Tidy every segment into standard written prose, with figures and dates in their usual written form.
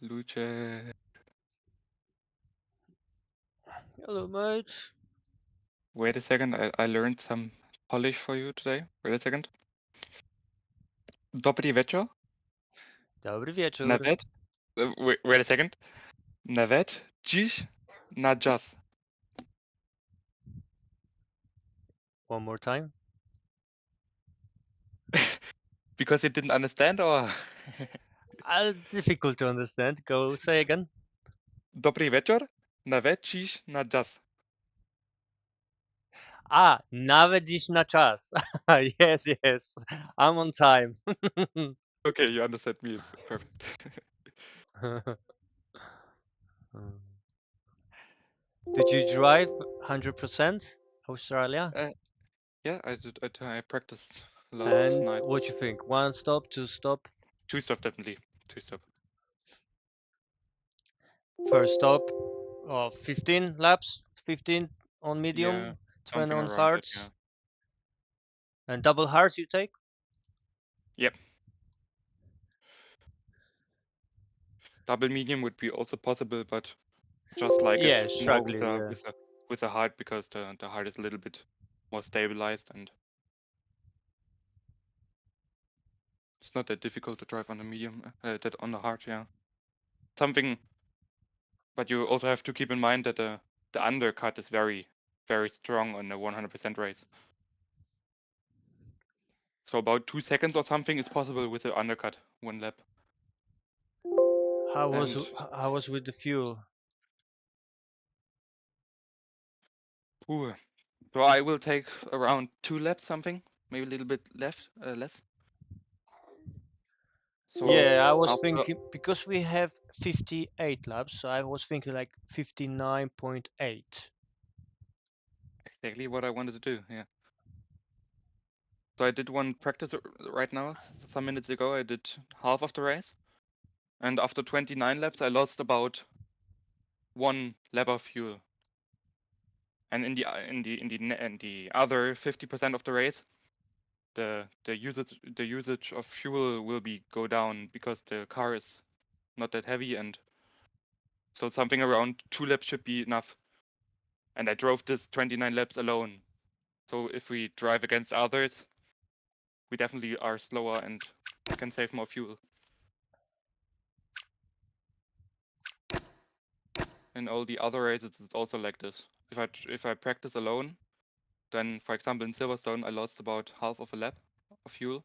Luce. Hello, mate. Wait a second, I learned some Polish for you today. Wait a second. Dobry wieczór. Dobry wieczór. Nawet. Wait a second. Nawet dziś na jazz. One more time. Because you didn't understand, or? Difficult to understand. Go say again. Dobry wieczór. Nawet dziś na jazz. Nawet dziś na czas. Yes, yes. I'm on time. Okay, you understand me. Perfect. Did you drive 100% Australia? Yeah, I did. I practiced last And night. what you think? One stop, two stop? Two stop, definitely. Two stop. First stop, 15 laps, 15 on Yeah, medium, 20 something on around that, hards, yeah. and double hards you take? Yep. Double medium would be also possible, but just like it Yeah, more with struggling, a yeah. with a heart, because the heart is a little bit more stabilized and it's not that difficult to drive on the medium, that on the hard, yeah. Something, but you also have to keep in mind that the undercut is very, very strong on the 100% race. So about 2 seconds or something is possible with the undercut, one lap. How was And how was with the fuel? ooh, so I will take around 2 laps something, maybe a little bit less. So Yeah, I was after thinking because we have 58 laps, so I was thinking like 59.8. exactly what I wanted to do, yeah. So I did one practice right now, some minutes ago. I did half of the race, and after 29 laps, I lost about 1 lap of fuel. And in the other 50% of the race, the usage of fuel will go down because the car is not that heavy, and so something around 2 laps should be enough. And I drove this 29 laps alone. So if we drive against others, we definitely are slower and can save more fuel. In all the other races, it's also like this. If I practice alone, then for example in Silverstone, I lost about half of a lap of fuel,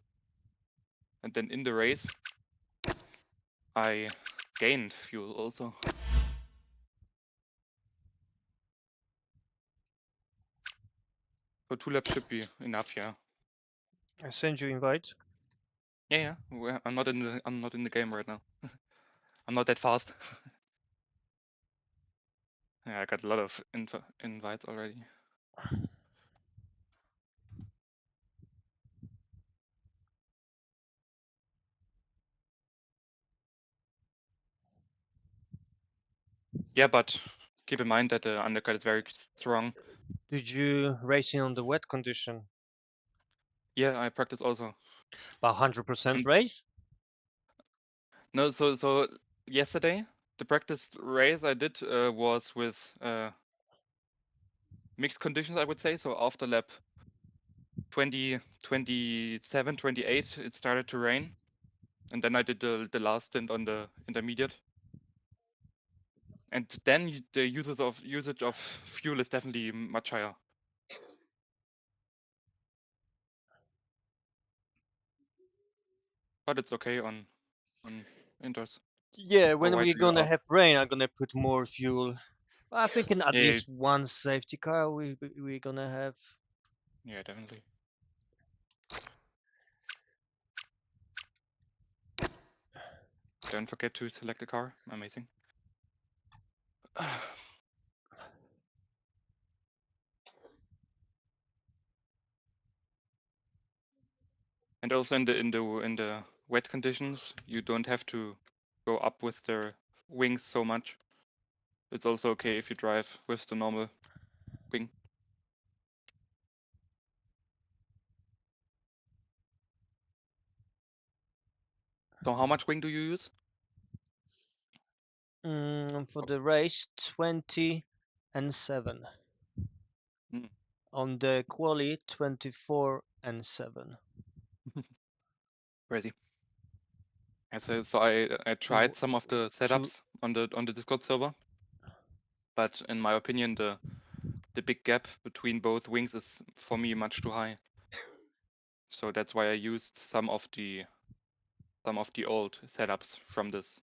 and then in the race, I gained fuel also. So 2 laps should be enough, yeah. I send you invite. Yeah, I'm not in the game right now. I'm not that fast. Yeah, I got a lot of invites already. Yeah, but keep in mind that the undercut is very strong. Did you racing on the wet condition? Yeah, I practice also. About 100% And race? no, so yesterday the practice race I did was with mixed conditions, I would say. So after lap 20, 27, 28, it started to rain, and then I did the last stint on the intermediate. And then the usage of fuel is definitely much higher. But it's okay on indoors. Yeah, Or when why we're do you gonna ask? have rain, I'm gonna put more fuel. I think in at Yeah, least one safety car we're gonna have. yeah, definitely. Don't forget to select a car. Amazing. And also in the wet conditions, you don't have to go up with the wings so much. It's also okay if you drive with the normal wing. So how much wing do you use? For the race, 20 and 7. Mm. On the quali, 24 and 7. Crazy. And so I tried some of the setups on the Discord server, but in my opinion, the big gap between both wings is for me much too high. So that's why I used some of the old setups from this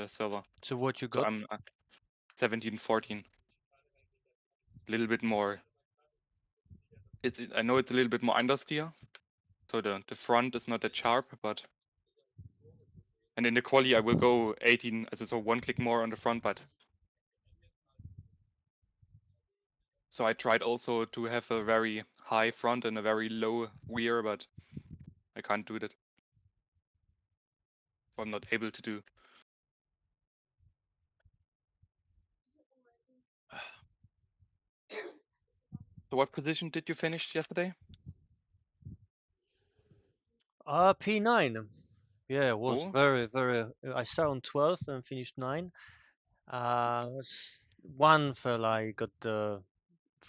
server. So what you So got? I'm 17, 14. A little bit more. I know it's a little bit more understeer, so the front is not that sharp, but and in the quali I will go 18, so one click more on the front, but so I tried also to have a very high front and a very low rear, but I can't do that. I'm not able to do. So what position did you finish yesterday? P9. Yeah, it was Oh, very, very. I started on 12th and finished 9. Was one fella I got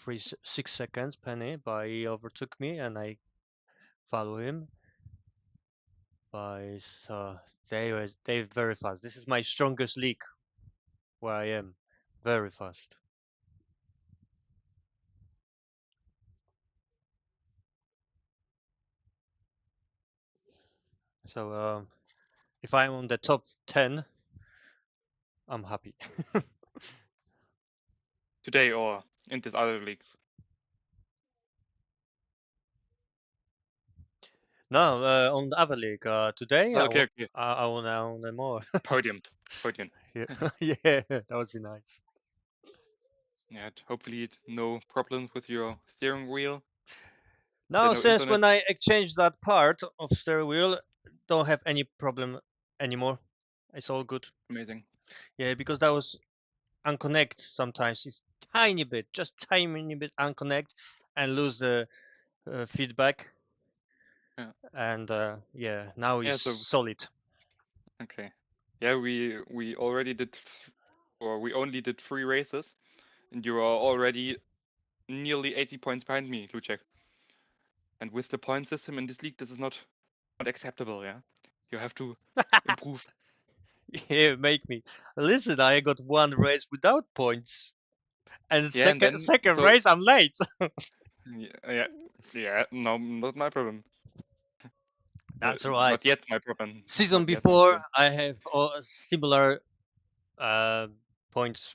6 seconds penny, but he overtook me and I follow him. But they very fast. This is my strongest league where I am, very fast. So if I'm on the top 10, I'm happy. today or in this other league? No, on the other league today, Okay, okay. I wanna more. Podium. Yeah, yeah, that would be nice. Yeah, hopefully no problems with your steering wheel. Now, No since internet. when I exchanged that part of steering wheel, don't have any problem anymore. It's all good. Amazing. Yeah, because that was unconnect sometimes. It's tiny bit, just tiny bit unconnect, and lose the feedback. Yeah. And yeah, now Yeah. it's So solid. okay. Yeah, we already did, or we only did 3 races, and you are already nearly 80 points behind me, Lucek. And with the point system in this league, this is not acceptable. Yeah, you have to improve. Yeah, make me listen. I got one race without points, and Yeah, and then second so race I'm late. yeah. No, not my problem. That's right. Not yet my problem. Season Not yet my before problem. I have similar uh, points.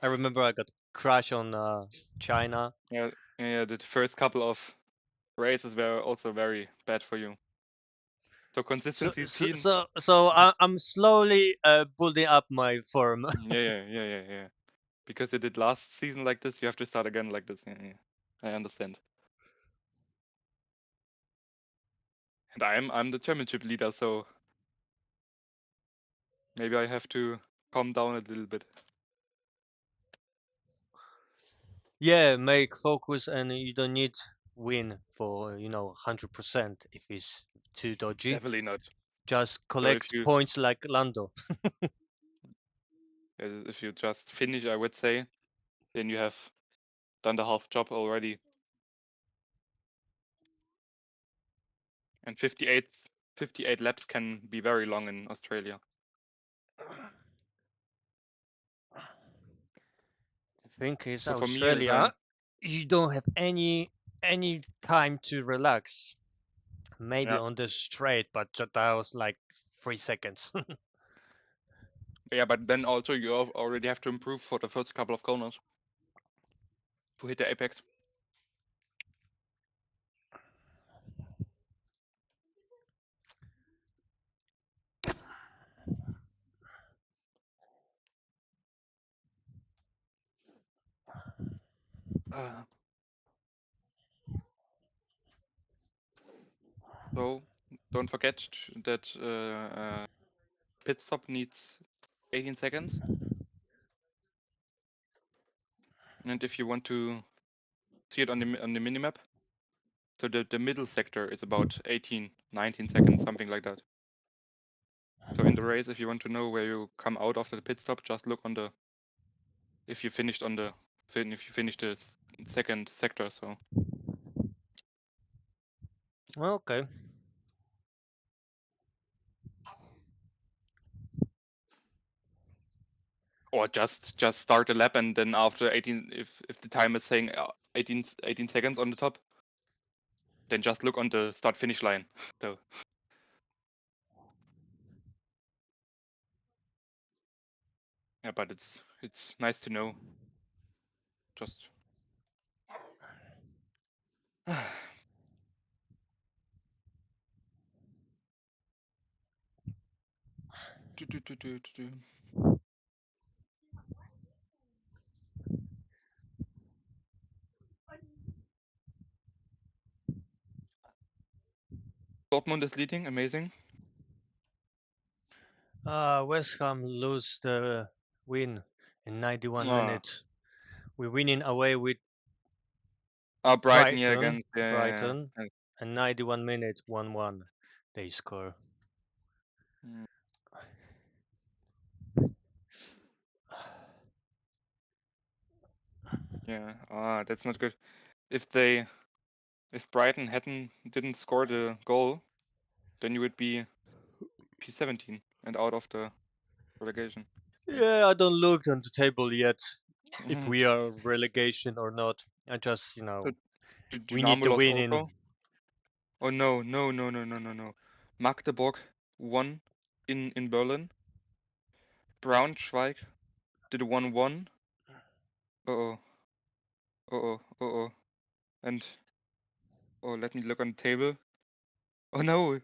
I remember I got crash on China. Yeah, yeah. The first couple of races were also very bad for you. So So consistency is so key. so, so I'm slowly building up my form. Yeah. Because you did last season like this, you have to start again like this. Yeah. I understand. And I'm the championship leader, so maybe I have to calm down a little bit. Yeah, make focus, and you don't need win for 100% if it's too dodgy. Definitely not. Just So collect points like Lando. if you just finish, I would say, then you have done the half job already. And 58 laps can be very long in Australia. The thing is, So for me, as I Australia, you don't have any time to relax. Maybe yeah on the straight, but that was like 3 seconds. yeah, but then also you already have to improve for the first couple of corners to hit the apex. So don't forget that pit stop needs 18 seconds. And if you want to see it on the minimap, so the middle sector is about 18, 19 seconds, something like that. So in the race, if you want to know where you come out after the pit stop, just look on the if you finished the second sector. So Okay. or just start a lap and then after 18, if the time is saying 18 seconds on the top, then just look on the start finish line. So yeah, but it's nice to know. Just Dortmund is leading, amazing. West Ham lose the win in 91 Ah. minutes. We're winning away with Brighton, yeah, Brighton, against Brighton, yeah. and 91 minutes, 1-1. They score. Mm. Yeah, that's not good. If Brighton didn't score the goal, then you would be P17 and out of the relegation. Yeah, I don't look on the table yet if Mhm. we are relegation or not. I just, So we need Dynamo the lost win in. also. Oh no. Magdeburg won in Berlin. Braunschweig did a 1-1. Oh. And let me look on the table. Oh no.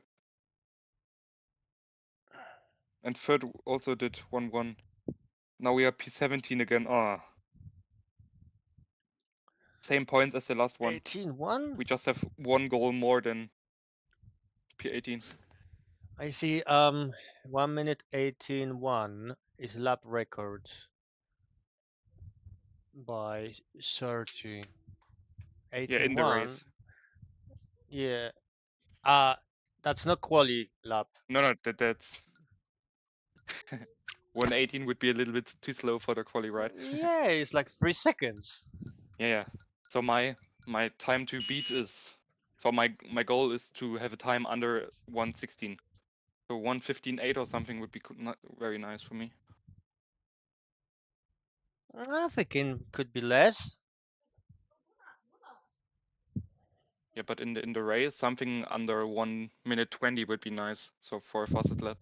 And Fürth also did 1-1. Now we are P17 again. Same points as the last one. 18-1? We just have one goal more than P18. I see 1 minute 18-1 is lap record by Sergi. Yeah, in the 18-1. race. Yeah. That's not quali lap. No, that's 118 would be a little bit too slow for the quali, right? Yeah, it's like 3 seconds. Yeah. So my time to beat is my goal is to have a time under 116. So 115.8 or something would be not very nice for me. I think it could be less. Yeah, but in the race, something under 1 minute 20 would be nice. So for a fastest lap.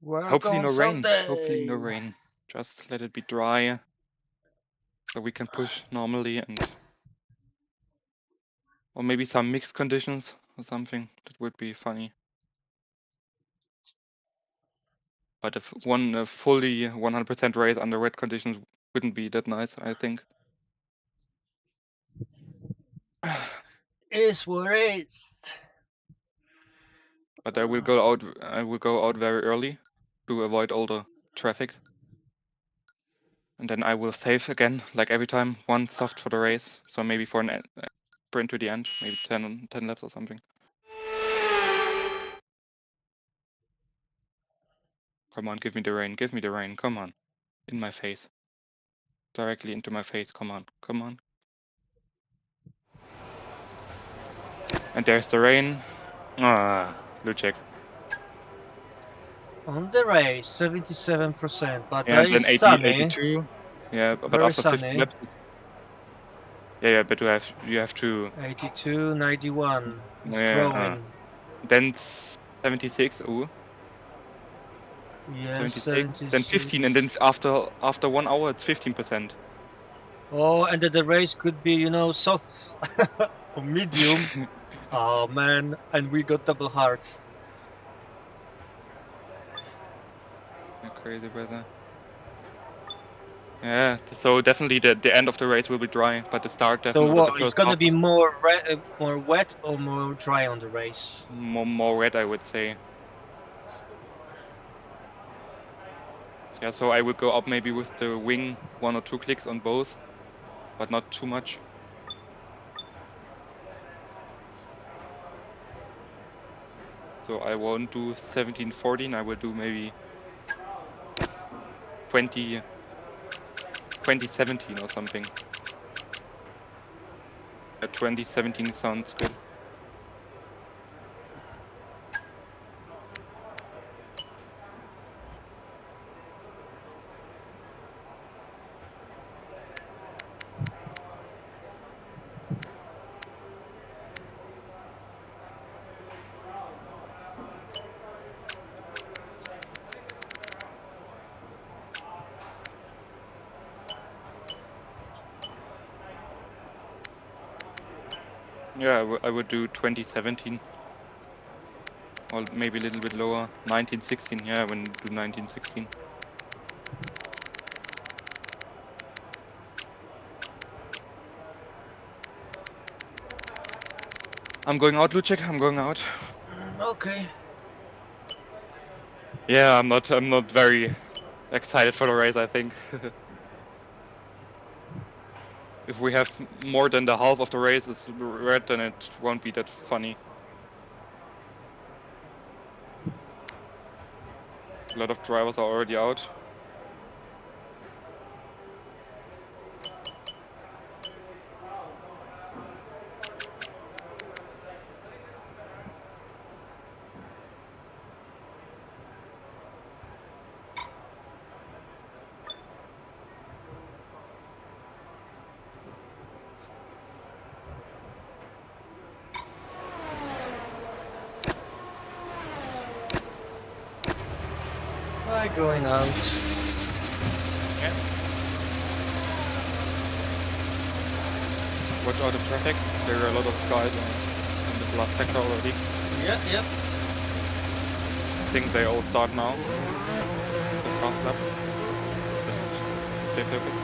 Hopefully no rain. Hopefully no rain. Just let it be dry. So we can push normally or maybe some mixed conditions or something. That would be funny. But if one fully 100% race under wet conditions wouldn't be that nice, I think. Is what it is. But I will go out very early to avoid all the traffic. And then I will save again, like every time, one soft for the race. So maybe for an sprint to the end, maybe 10 laps or something. Come on, give me the rain, come on. In my face. Directly into my face, come on. And there's the rain. Lucek. On the race, 77%, but Yeah, and then it's sunny. 82. Yeah, but Very after 50 sunny. laps. Yeah, but you have to. 82, 91. It's Yeah, growing. then 76. Ooh. Yeah, 76. Then 15, and then after 1 hour, it's 15%. Oh, and then the race could be, softs or medium. Oh man, and we got double hearts. Crazy weather. Yeah, so definitely the end of the race will be dry, but the start So definitely. what? It's gonna be more wet or more dry on the race? More wet, I would say. Yeah, so I will go up maybe with the wing 1 or 2 clicks on both, but not too much. So I won't do 17-14. I will do maybe 2017 or something. 2017 sounds good. Yeah, I would do 2017. Or maybe a little bit lower. 1916, yeah, I will do 1916. I'm going out, Lucek. I'm going out. Okay. Yeah, I'm not very excited for the race, I think. If we have more than the half of the race is red, then it won't be that funny. A lot of drivers are already out. I'm going out. Yeah. Watch out of traffic. There are a lot of guys in the last sector already. Yeah, yep. I think they all start now. The fast lap. Just stay focused.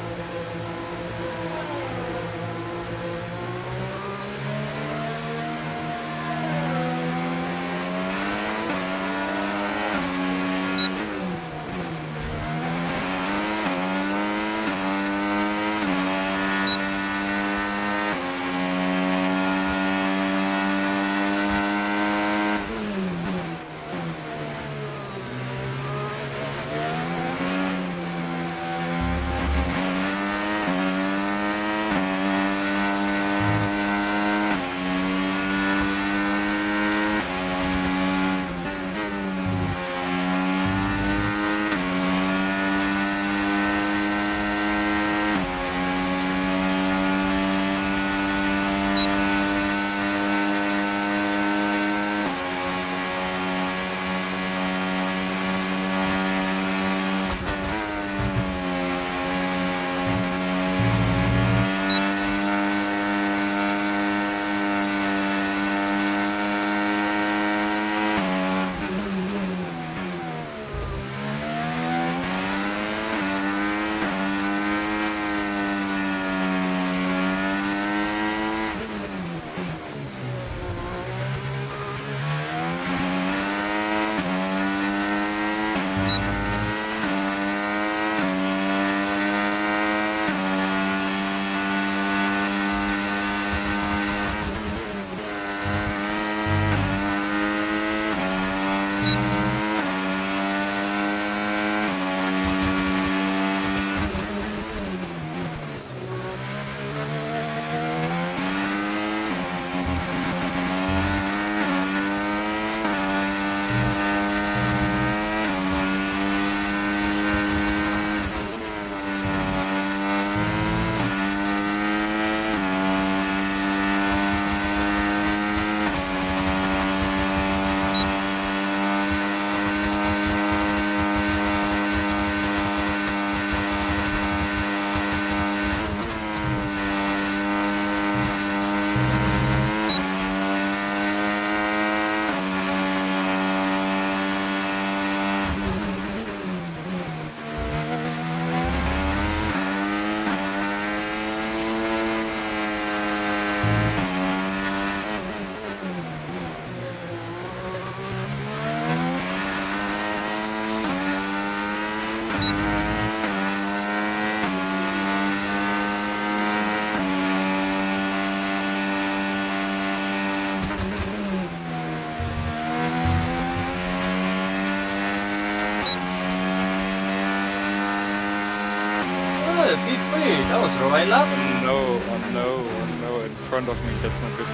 right lap? Oh no, oh no, oh no, in front of me, that's not good.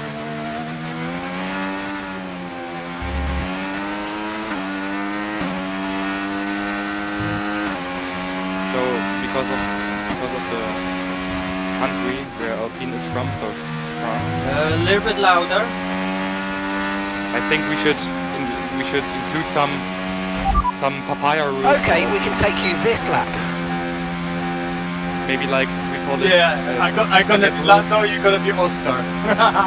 So, because of the country where Alpine is from, so France, A little bit louder. I think we should include some papaya rules. Okay, we can take you this lap. Maybe like we call it. Yeah, I'm gonna be Lando, you're gonna be Oscar.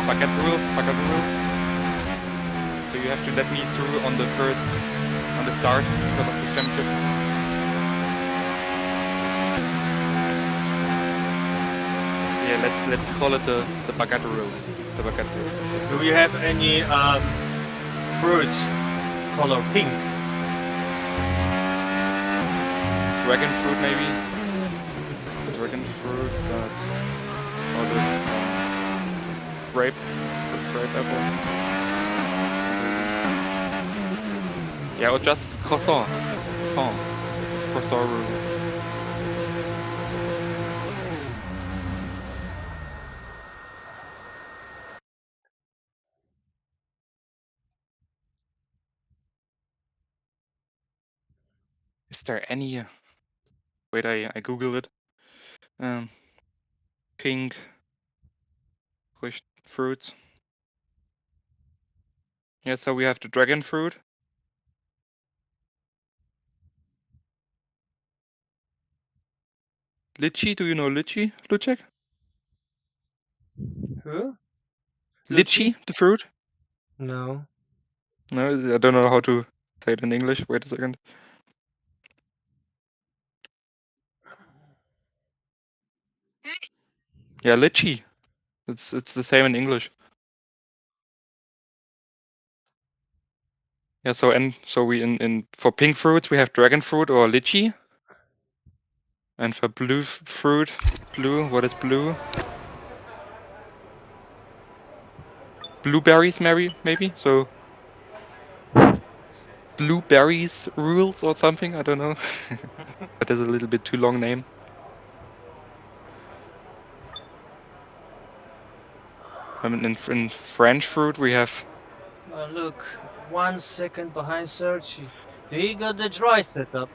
Bucket rule. So you have to let me through on the start because of the championship. Yeah, let's call it the bucket rule. The bucket rule. Do we have any fruits color pink? Dragon fruit maybe. Dragon fruit, or the grape apple. Yeah, or just croissant rules. Is there any? Wait, I Google it. Pink fruits. Yeah, so we have the dragon fruit. Lychee, do you know lychee, Lucek? Who? Lychee, the fruit? No. No, I don't know how to say it in English. Wait a second. Yeah, lychee. It's the same in English. Yeah, so we for pink fruits we have dragon fruit or lychee. And for blue fruit, what is blue? Blueberries maybe? So blueberries rules or something, I don't know. That is a little bit too long name. I mean, in French fruit we have. Look, 1 second behind Sergi. He got the dry setup.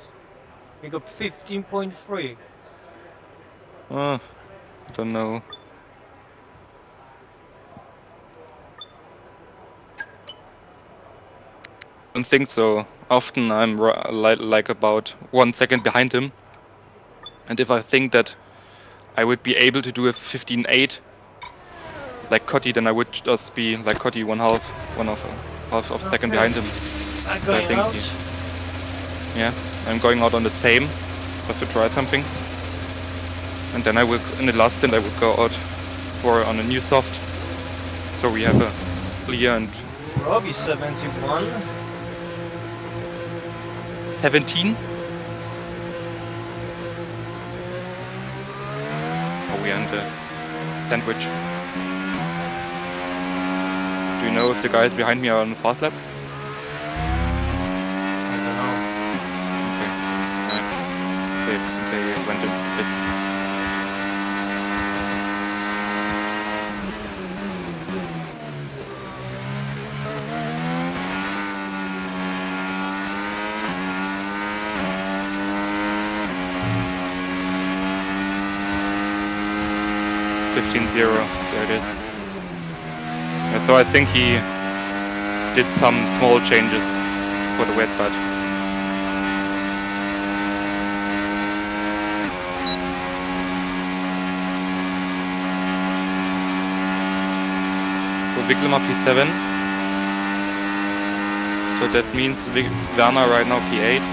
He got 15.3. I don't know. I don't think so. Often I'm like about 1 second behind him. And if I think that I would be able to do a 15.8 like Cotty, then I would just be like Cotty, half of a second behind him. I'm So I going think out. yeah, I'm going out on the same just to try something. And then I will, in the last stint, I would go out on a new soft. So we have a clear and Robbie 71. 17. Oh, we are in the sandwich. Do you know if the guys behind me are on the fast lap? I don't know. Okay. They went to pits. .0, there it is. Yeah, so I think he did some small changes for the wet bud. So Wicklema P7. So that means Werner right now P8.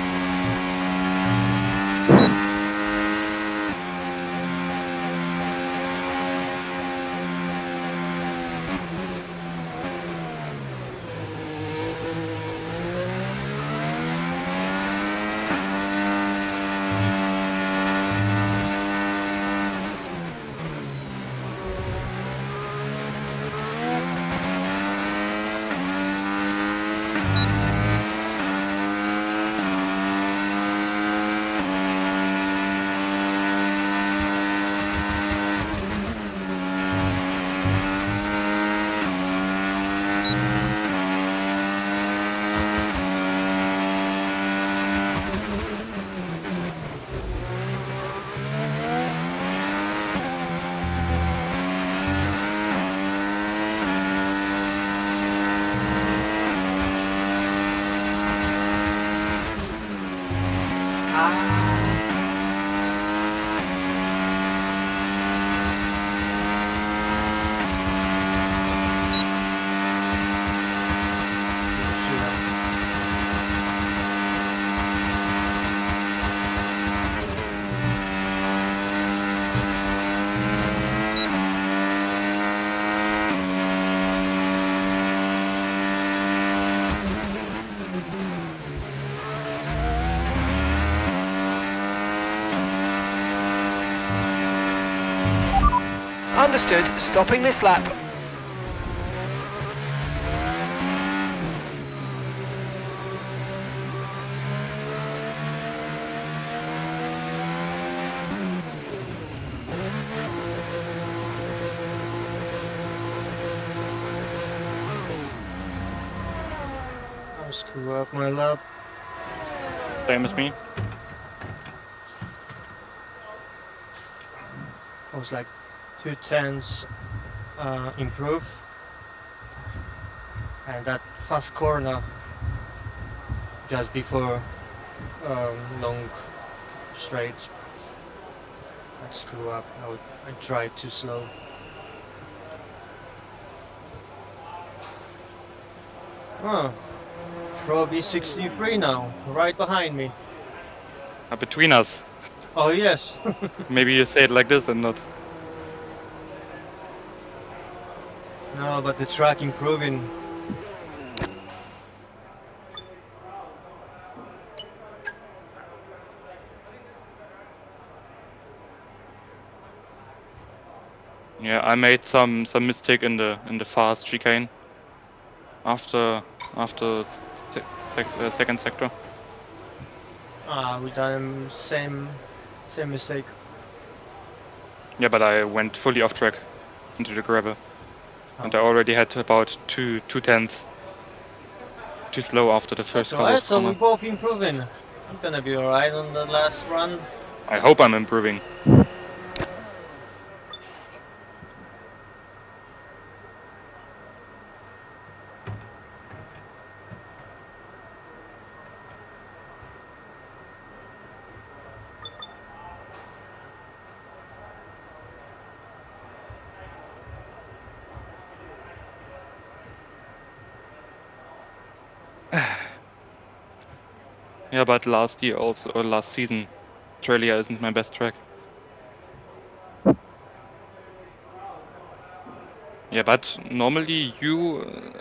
Understood. Stopping this lap. I'll screw up my lap. Same as me. I was like 2/10 improve, and that fast corner just before long straight, I screw up. I tried too slow. Oh, Froby 63 now, right behind me. Between us. Oh yes. Maybe you say it like this and not. No, but the track improving. Yeah, I made some mistake in the fast chicane. After second sector. We done same mistake. Yeah, but I went fully off track into the gravel, and I Oh. already had about 2/10 too slow after the first Alright, Carlos so we're corner. both improving. I'm gonna be alright on the last run. I hope I'm improving. Yeah, but last year also, or last season, Australia isn't my best track. Yeah, but normally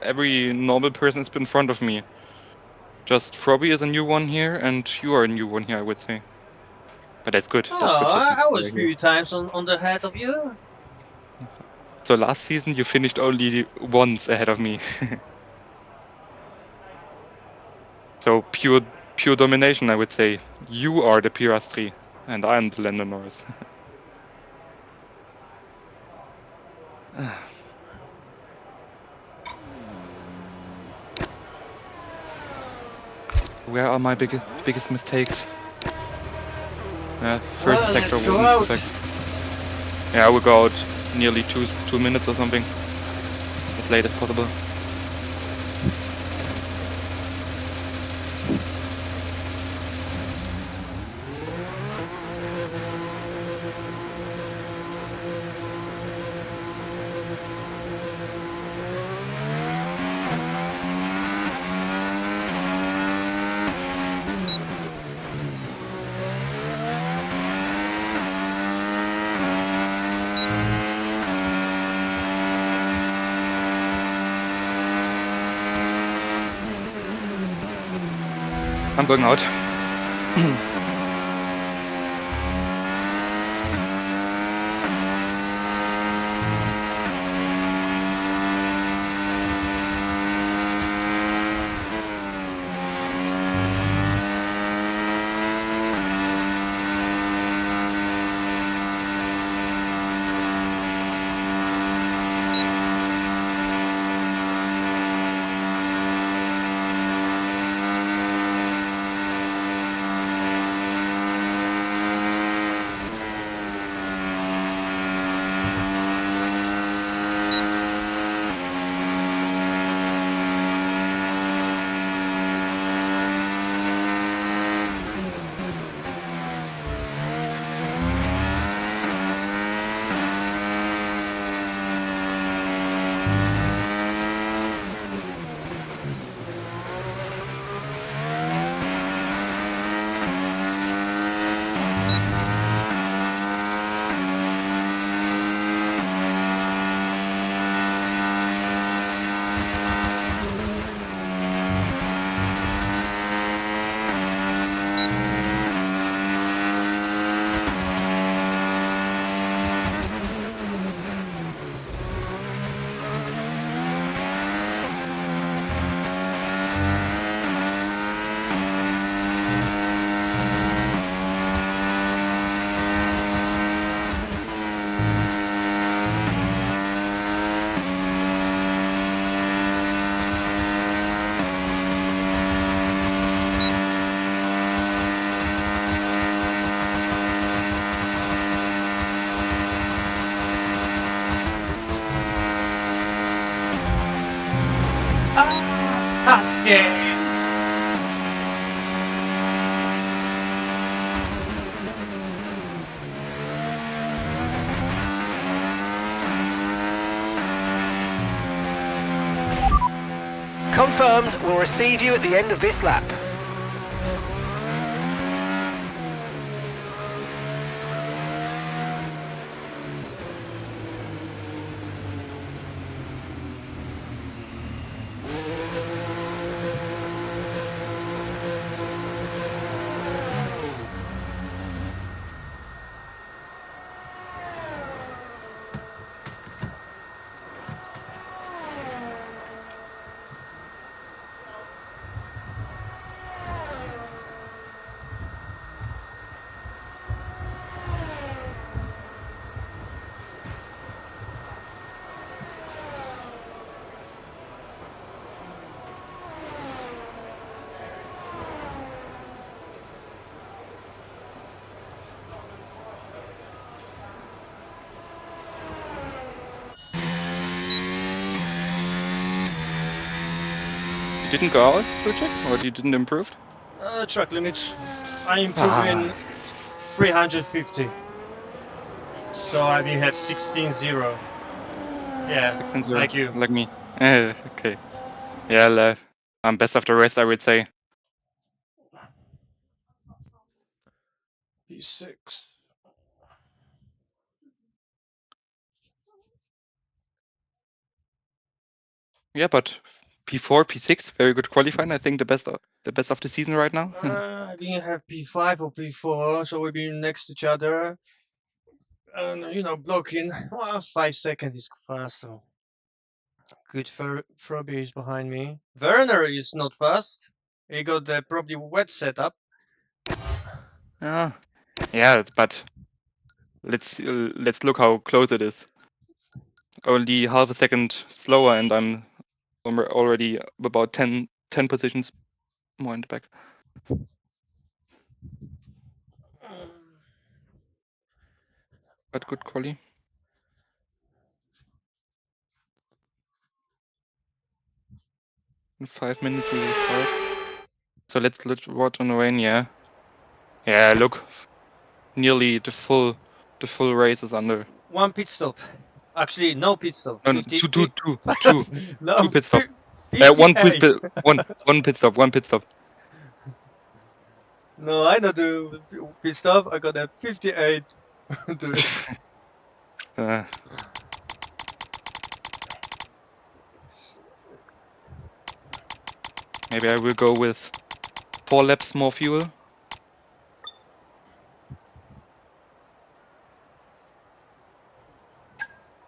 every normal person has been in front of me. Just Froby is a new one here, and you are a new one here, I would say. But that's good. Oh, That's good for I people was a here. few times on the head of you. So last season you finished only once ahead of me. So pure domination, I would say. You are the Piastri, and I'm the Lando Norris. Where are my biggest mistakes? First Well, sector let's go wasn't out. perfect. Yeah, I will go out nearly 2 minutes or something. As late as possible. I'm going out. again. Confirmed, we'll receive you at the end of this lap. You didn't go out, Richard? Or you didn't improve? Track limits. I improving 350. So I will have 16-0. Yeah, 16-0, like you. Like me. Okay. Yeah, I'm best of the rest, I would say. P6. Yeah, but P4, P6, very good qualifying. I think the best of the season right now. I didn't have P5 or P4, so we've been next to each other. And, you know, blocking. Well, 5 seconds is fast, so. Good for Froby is behind me. Werner is not fast. He got the probably wet setup. Yeah, but let's look how close it is. Only half a second slower, and I'm already about 10 positions more in the back. But good quali. In 5 minutes we will start. So let's watch on the rain. Yeah, look, nearly the full race is under. One pit stop. Actually, no pit stop. No, 50, two no, two pit stop. 58. One pit stop. No, I don't do pit stop. I got a 58. Do it. Maybe I will go with 4 laps more fuel.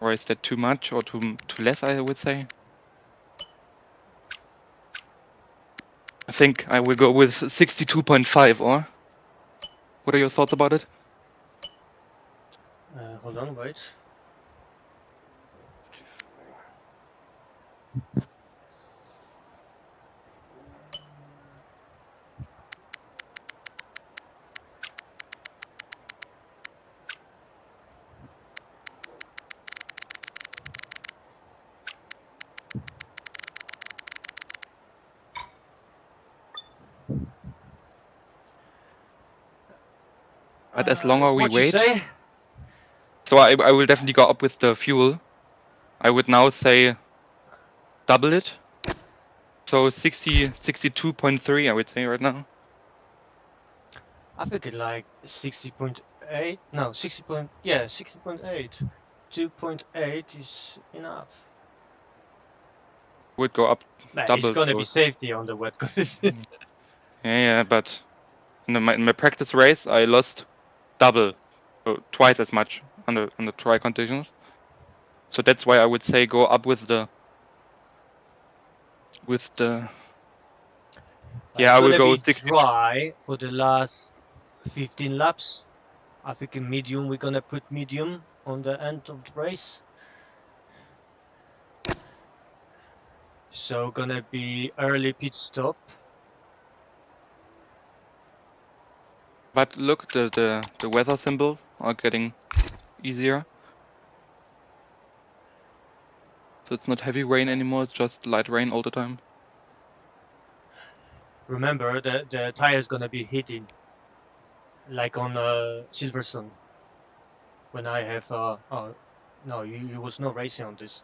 Or is that too much or too less, I would say? I think I will go with 62.5, or? What are your thoughts about it? Hold on, wait. But as longer we What you wait, say? so I will definitely go up with the fuel. I would now say double it. So 62.3, I would say right now. I think it like 60.8. No, 60.8. 2.8 is enough. Would go up Nah, double. it's gonna so be safety on the wet conditions. yeah, but in my practice race I lost double, so twice as much on the dry conditions. So that's why I would say go up with the. Yeah, I will go 60. Dry for the last 15 laps. I think in medium we're gonna put medium on the end of the race. So gonna be early pit stop. But look, the weather symbols are getting easier. So it's not heavy rain anymore, it's just light rain all the time. remember the tire is gonna be hitting, like on Silverstone. When I have oh no, you was not racing on this.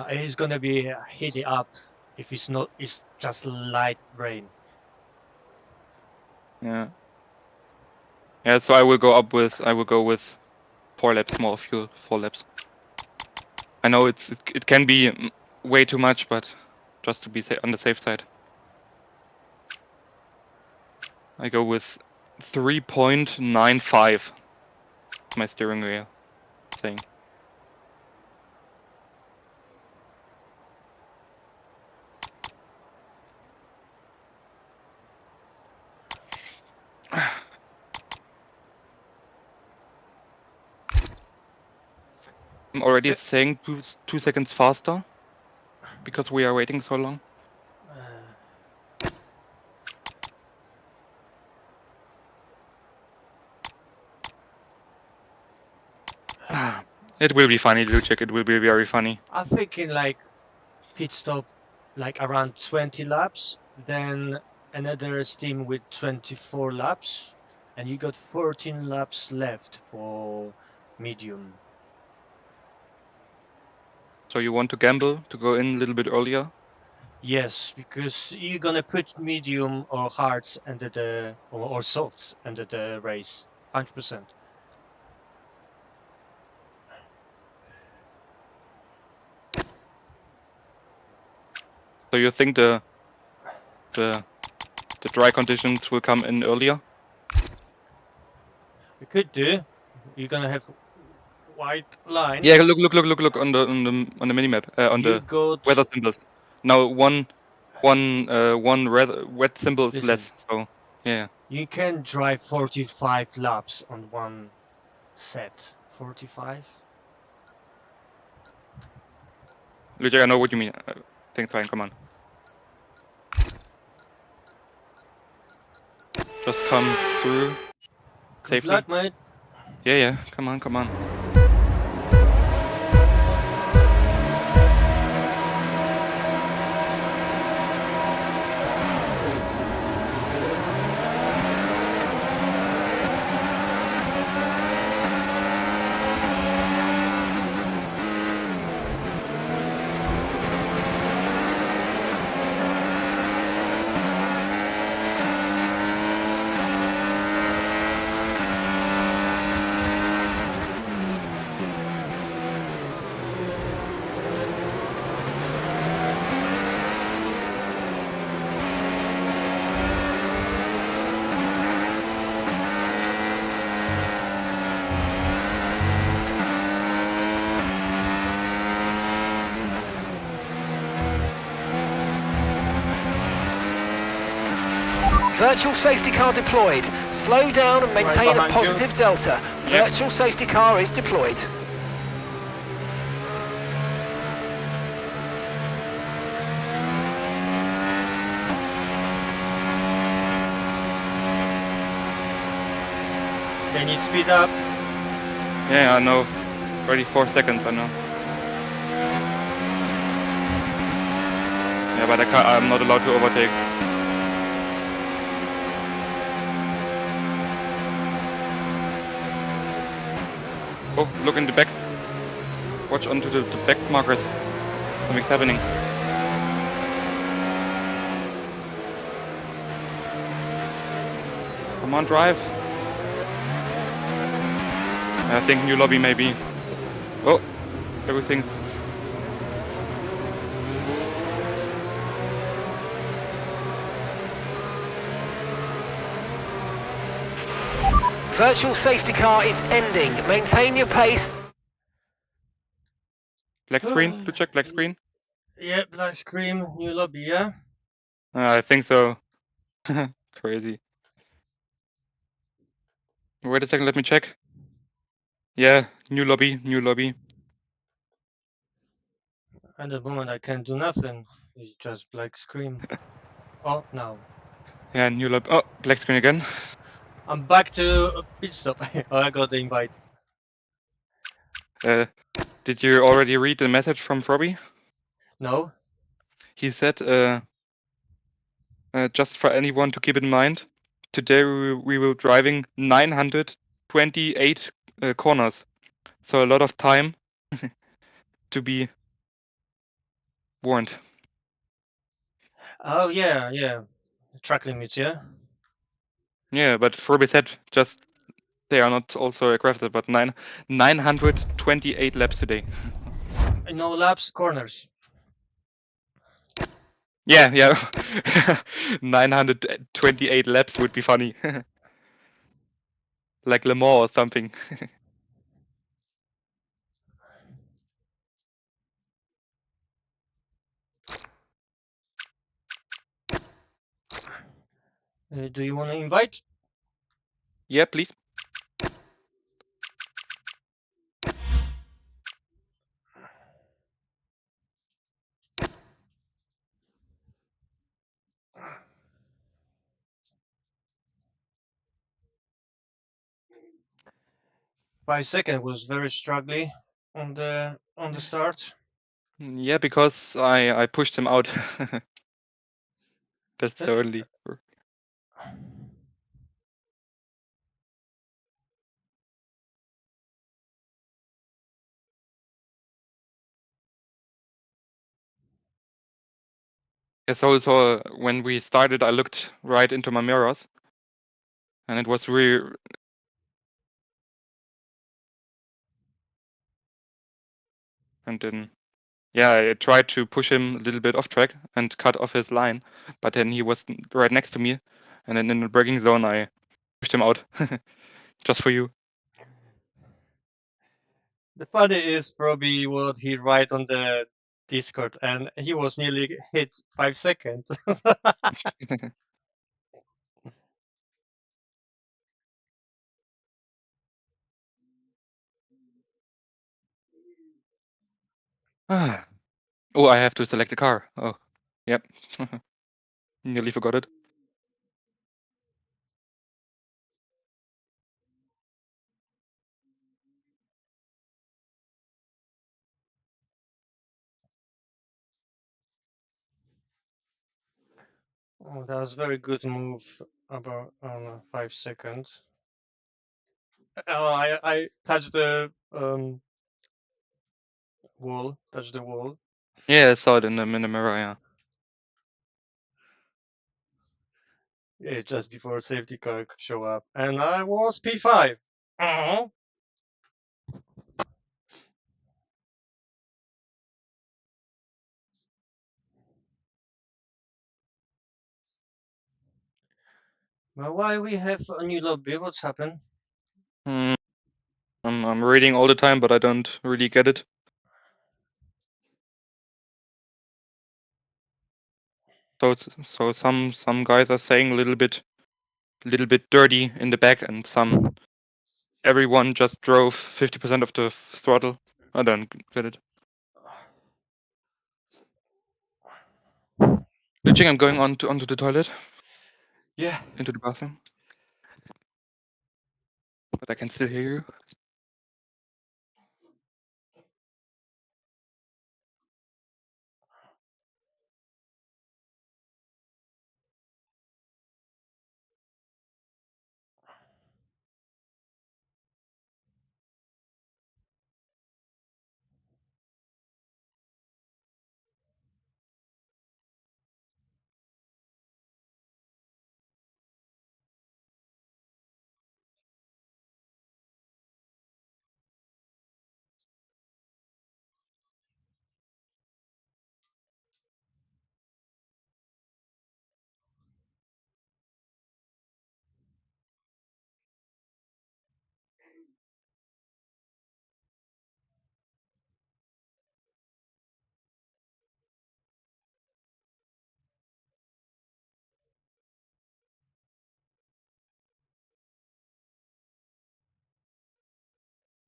It's gonna be heating up if it's not. It's just light rain. Yeah. Yeah, so I will go with 4 laps more fuel, 4 laps. I know it can be way too much, but just to be on the safe side. I go with 3.95. My steering wheel saying. I'm already saying 2 seconds faster because we are waiting so long. It will be funny, Lucic. It will be very funny. I'm thinking like pit stop, like around 20 laps, then another steam with 24 laps, and you got 14 laps left for medium. So you want to gamble to go in a little bit earlier? Yes, because you're gonna put medium or hards under the or softs under the race, 100%. So you think the dry conditions will come in earlier? We could do. You're gonna have white line. Yeah, look on the minimap on You the got weather symbols. Now one red symbol is Listen. less. So yeah. You can drive 45 laps on one set. 45. Lucic, I know what you mean. Thanks, fine. Come on. Just come through Good safely. luck, mate. Yeah. Come on. Virtual safety car deployed. Slow down and maintain a behind you. positive delta. Yep. Virtual safety car is deployed. They need speed up. Yeah, I know. 34 seconds, I know. Yeah, but I'm not allowed to overtake. Oh, look in the back. Watch onto the back markers. Something's happening. Come on, drive. I think new lobby maybe. Oh, everything's... Virtual safety car is ending. Maintain your pace. Black screen, to check black screen. Yeah, black screen, new lobby, yeah? I think so. Crazy. Wait a second, let me check. Yeah, new lobby. At the moment I can't do nothing. It's just black screen. Oh, no. Yeah, new lobby. Oh, black screen again. I'm back to pit stop. Oh, I got the invite. Did you already read the message from Frobby? No? He said just for anyone to keep in mind, today we will driving 928 corners, so a lot of time to be warned. Oh yeah, yeah. Track limits, yeah. Yeah, but Frobe said just they are not also crafted, but 928 laps today. No laps, corners. Yeah, yeah. 928 laps would be funny. Like Le Mans or something. Do you want to invite? Yeah, please. Five second was very struggling on the start. Yeah, because I pushed him out. That's the only. Yeah, so when we started, I looked right into my mirrors, and it was really. And then, yeah, I tried to push him a little bit off track and cut off his line, but then he was right next to me, and then in the braking zone, I pushed him out, just for you. The funny is probably what he write on the Discord, and he was nearly hit 5 seconds. Oh, I have to select a car. Oh, yep. Nearly forgot it. Oh, that was very good move about 5 seconds. Oh, I touched the wall. Touched the wall. Yeah, I saw it in the mirror. Yeah. Yeah, just before safety car could show up, and I was P5. Well, why we have a new lobby? What's happened? Hmm. I'm reading all the time, but I don't really get it. So some guys are saying a little bit dirty in the back, and everyone just drove 50% of the throttle. I don't get it. Liching, I'm going onto the toilet, Yeah. into the bathroom, but I can still hear you.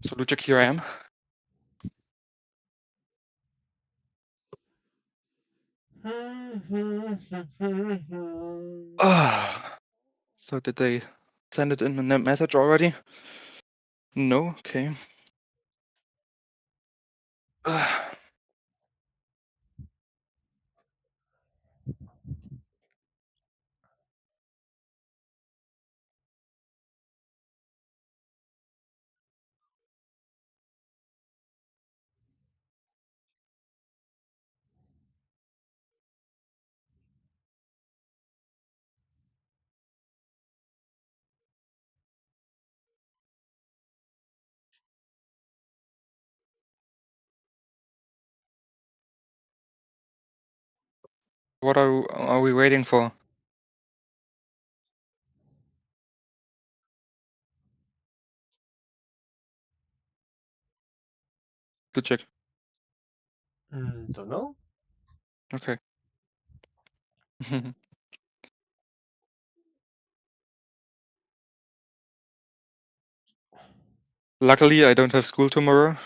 So Luchek, here I am. So did they send it in a message already? No. Okay. What are we waiting for? To check. Don't know. Okay. Luckily, I don't have school tomorrow.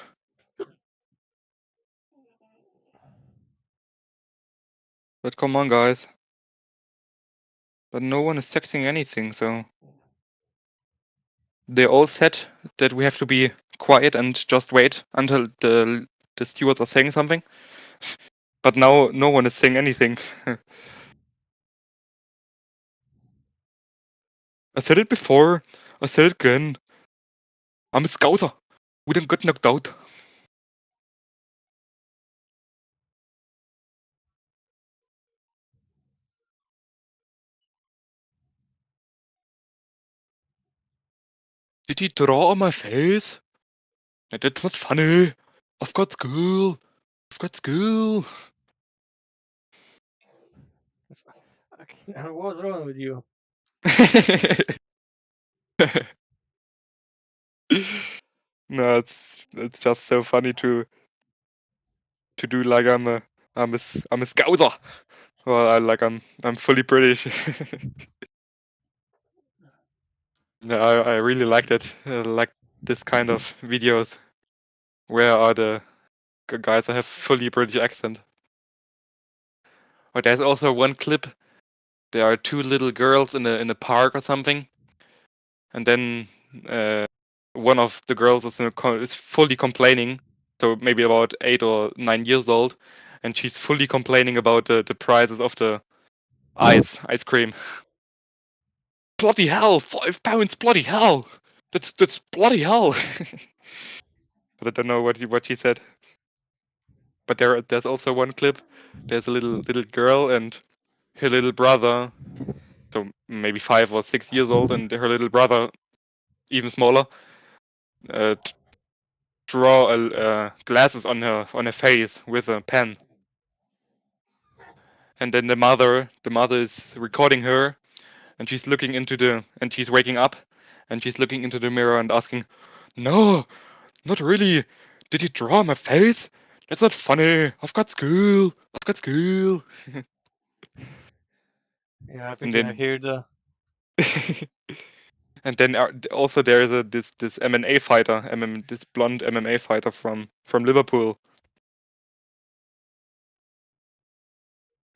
But come on, guys. But no one is texting anything, so they all said that we have to be quiet and just wait until the stewards are saying something. But now no one is saying anything. I said it before. I said it again. I'm a Scouser. We don't get knocked out. Did he draw on my face? That's not funny. I've got school. I've got school. What's wrong with you? No, it's just so funny to do like I'm a Scouser. Well, I'm fully British. No, I really liked it. Like this kind of videos. Where are the guys that have fully British accent? But there's also one clip. There are two little girls in a park or something, and then one of the girls is fully complaining. So maybe about 8 or 9 years old, and she's fully complaining about the prices of the ice cream. Bloody hell, £5! Bloody hell, that's bloody hell. But I don't know what she said. But there's also one clip. There's a little girl and her little brother, so maybe 5 or 6 years old, and her little brother, even smaller, draw glasses on her face with a pen. And then the mother is recording her, and she's looking and she's waking up, and she's looking into the mirror and asking, "No, not really. Did you draw my face? That's not funny. I've got school. I've got school." Yeah, I And think I then hear the. and then also there is this MMA fighter, this blonde MMA fighter from Liverpool.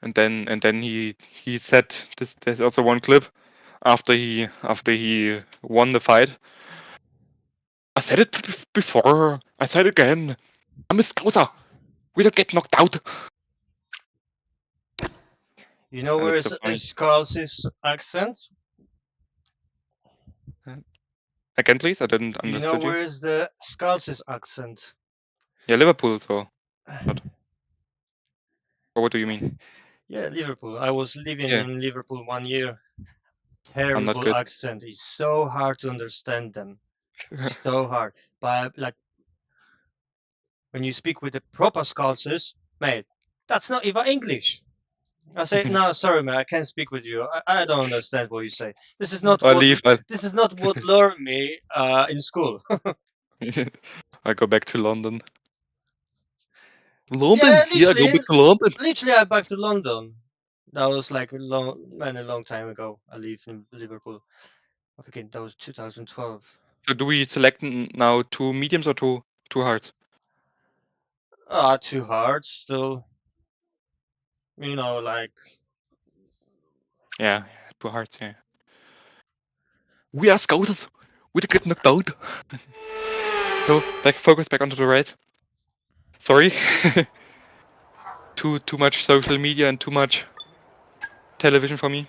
And then he said this. There's also one clip after he won the fight. I said it before. I said it again. I'm a Scouser. We don't get knocked out. You know And where it's so is funny. Scarl's accent? Again, please. I didn't You know understand you. where is the Scarl's accent? Yeah, Liverpool. So, or what do you mean? Yeah, Liverpool. I was living Yeah, in Liverpool 1 year. I'm not Terrible good. accent. It's so hard to understand them. So hard. But like when you speak with the proper Scousers, mate, that's not even English. I say, no, sorry, man, I can't speak with you. I don't understand what you say. This is not I what leave. this is not what learned me in school. I go back to London. Yeah, London. Yeah, go back to London. literally, I'm back to London. That was like a long time ago. I lived in Liverpool. I think that was 2012. So do we select now 2 mediums or 2 hards? Too hard still. You know, like Yeah, 2 hards. Yeah. We are Scousers. We don't get knocked out. So focus back onto the race. Sorry. too much social media and too much television for me.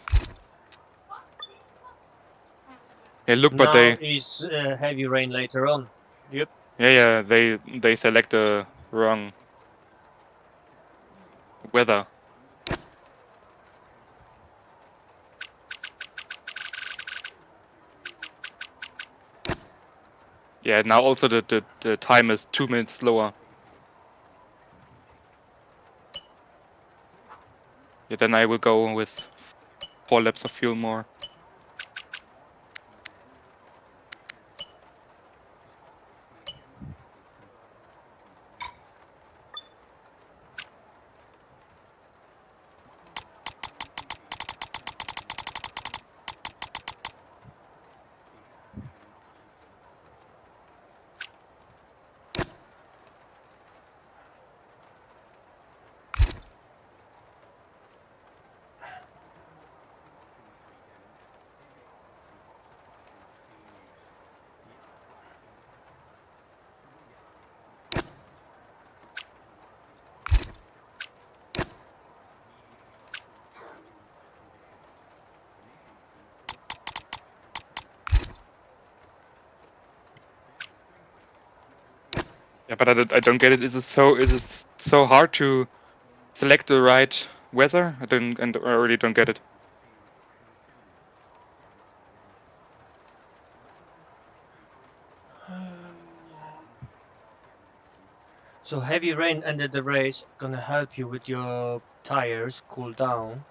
Yeah, look, but now is heavy rain later on. Yep. yeah, they select the wrong weather. Yeah, now also the time is 2 minutes slower. Yeah, then I will go with 4 laps of fuel more. Yeah, but I don't get it. Is it so hard to select the right weather? I really don't get it. So heavy rain ended the race, gonna help you with your tires cool down.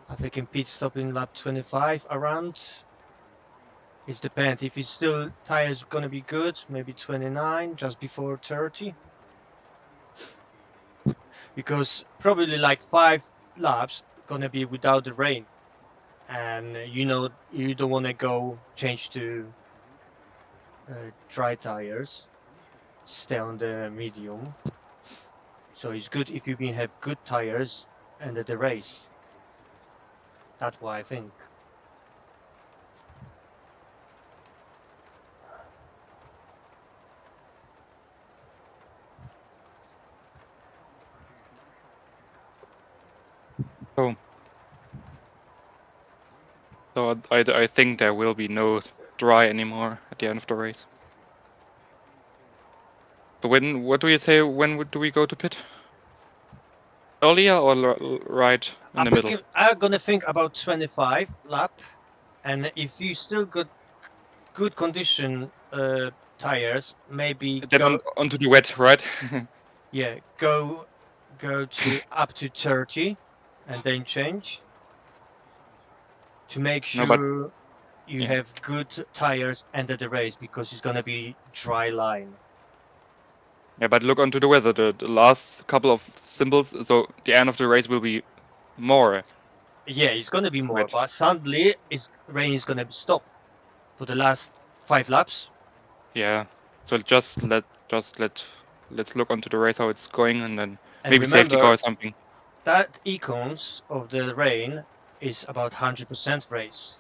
I think in pit stop in lap 25 around. It depends. If it's still tires gonna be good, maybe 29, just before 30. Because probably like 5 laps gonna be without the rain, and you know you don't want to go change to dry tires. Stay on the medium. So it's good if you can have good tires under the race. That's what I think. So I think there will be no dry anymore at the end of the race. So what do you say? When do we go to pit? Earlier or right in the middle? I'm gonna think about 25 lap, and if you still got good condition tires, maybe Then onto the wet, right? yeah, go to up to 30, and then change to make sure you yeah. have good tires under the race, because it's gonna be dry line. Yeah, but look onto the weather. The last couple of symbols, so the end of the race will be more. Yeah, it's gonna be more, wet. but suddenly rain is gonna stop for the last 5 laps. Yeah. So let's look onto the race how it's going, and then And maybe safety remember, car or something. that econs of the rain is about 100% race.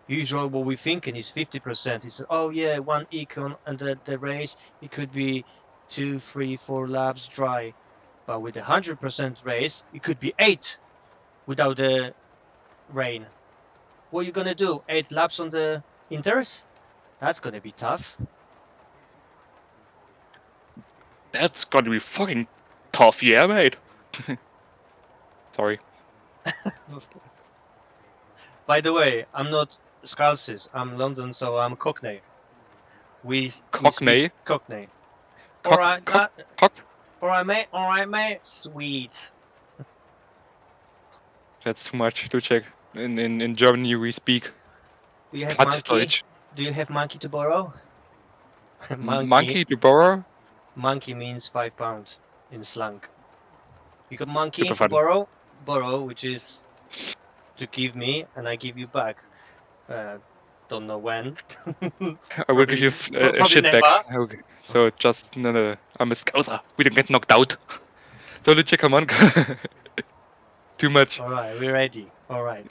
Usually what we're thinking is 50%. Is, oh yeah, 1 econ under the race, it could be 2, 3, 4 laps dry. But with 100% race, it could be 8 without the rain. What are you gonna do? 8 laps on the inters? That's gonna be tough. That's gonna be fucking tough, yeah, mate. Sorry. By the way, I'm not Scalces, I'm London, so I'm Cockney. We Cockney. Cockney. Cock. Alright, mate. Sweet. That's too much to check. In Germany we speak. Do you have monkey? Deutsch. Do you have monkey to borrow? Monkey to borrow? Monkey means 5 pounds in slang. You got monkey Super to fun. borrow? Borrow, which is to give me and I give you back. Don't know when. I will give you a shit never. back. Okay. So just no. I'm a scouser. We don't get knocked out. So Lucia, come on. Too much. Alright, we're ready. Alright.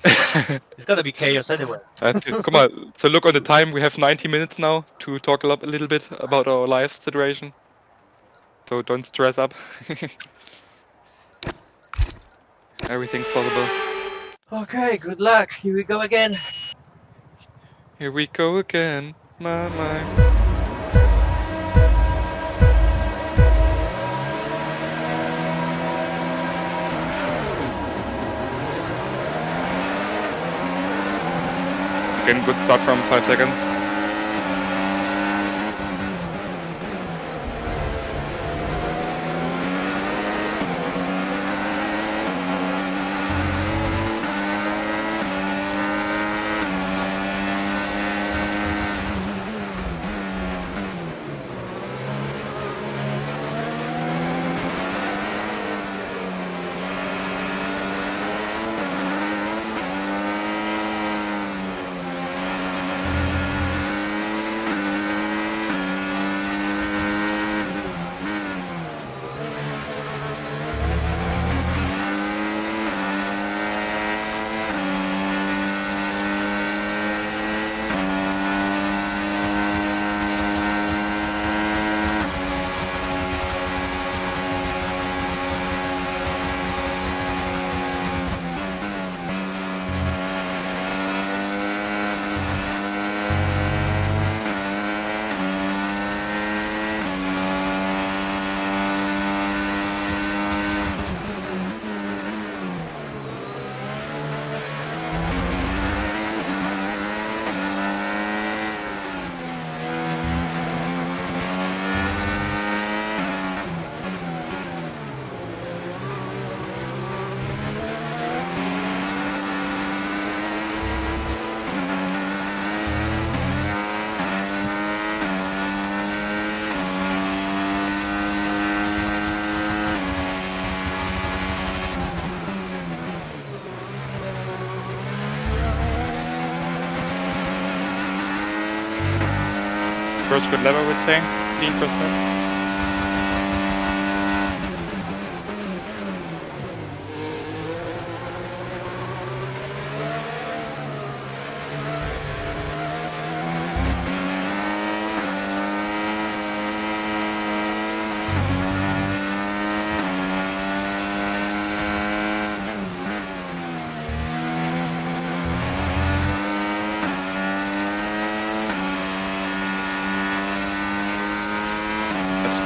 It's gonna be chaos anyway. Come on. So look on the time. We have 90 minutes now to talk a little bit about our life situation. So don't stress up. Everything's possible. Okay, good luck. Here we go again. Here we go again. My. Again, good start from 5 seconds. first good lap, I would say. Clean first lap.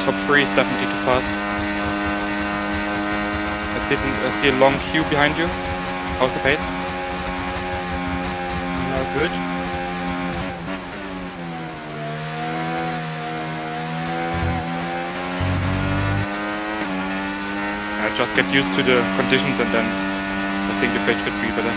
Top 3 is definitely too fast. I see a long queue behind you. How's the pace? No good. Just get used to the conditions and then I think the pace should be better.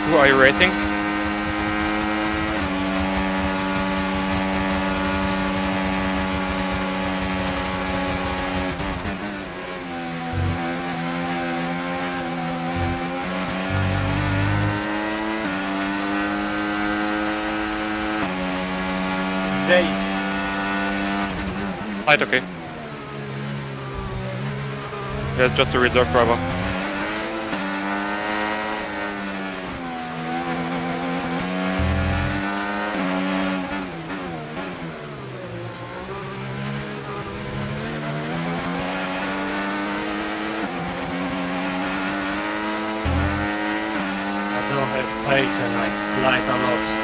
Who are you racing? Jay. Right, okay. That's just a reserve driver. I don't have pace and I glide a lot.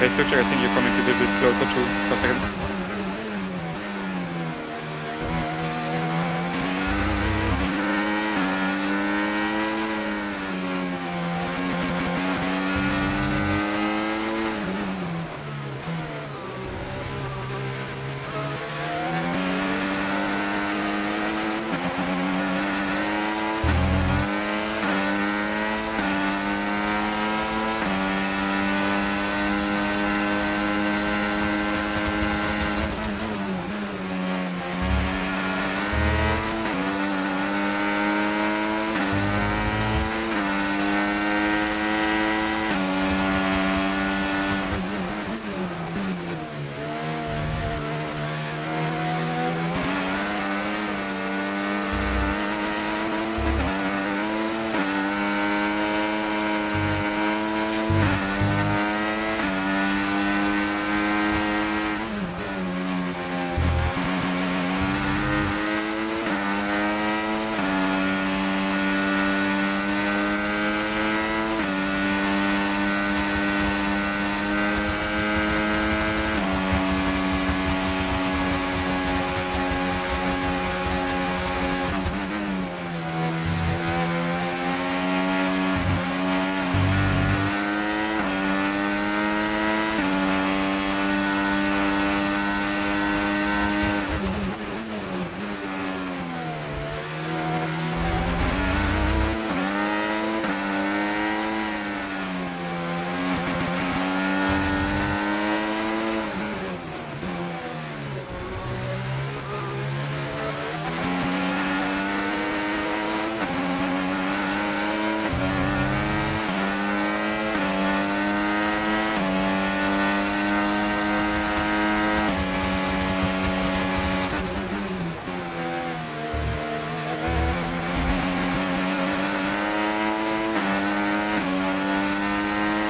Hey, Suchek, I think you're coming a little bit closer to for a second.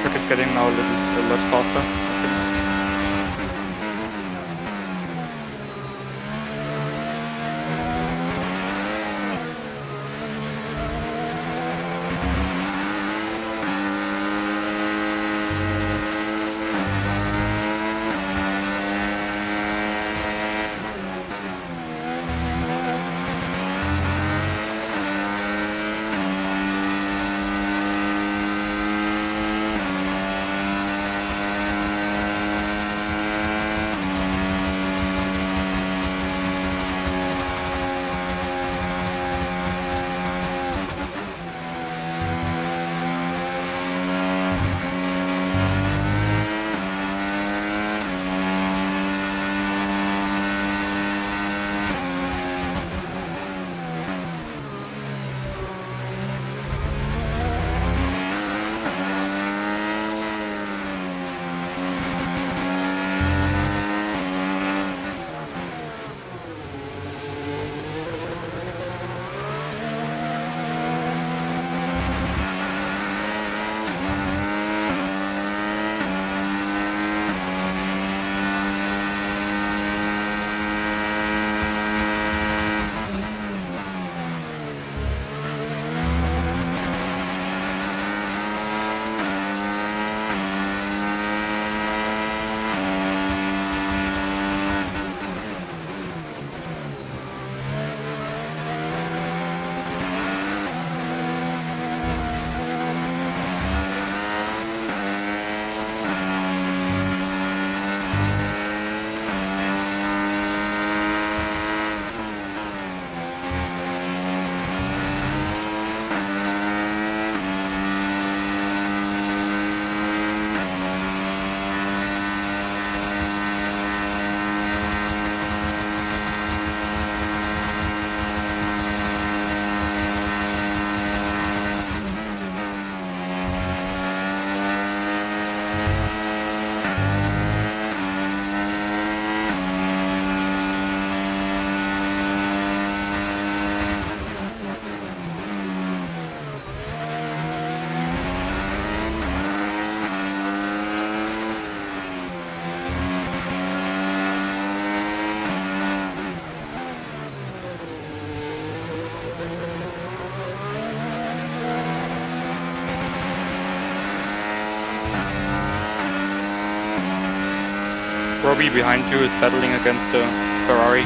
Truck is getting now a lot faster, I think. Robbie behind you is battling against the Ferrari.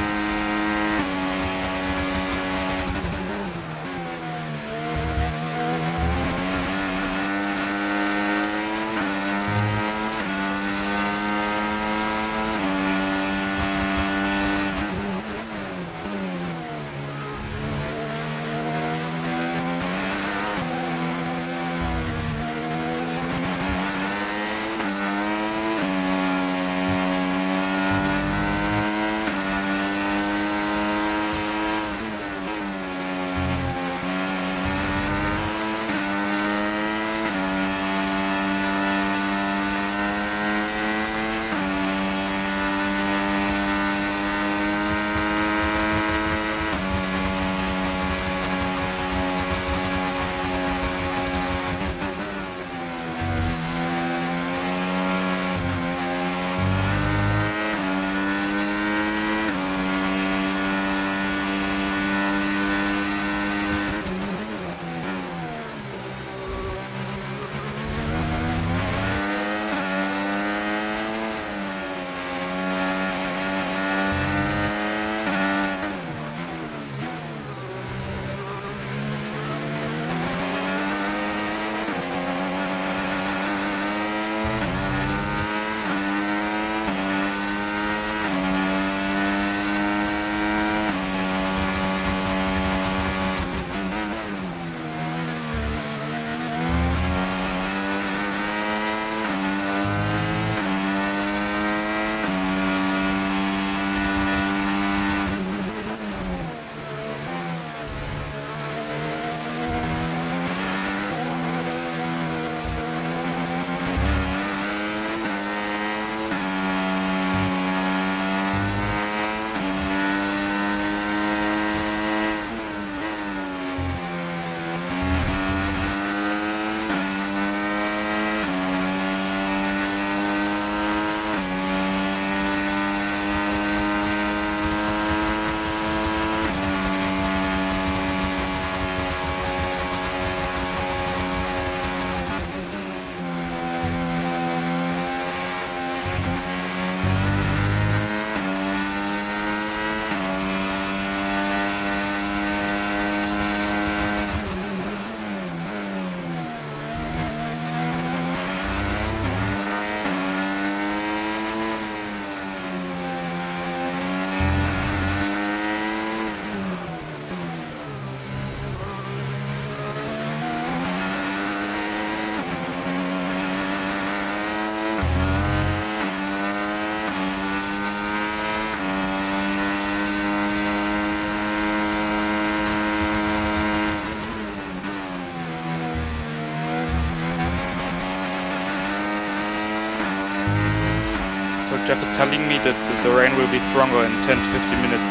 Jeff is telling me that the rain will be stronger in 10-15 minutes.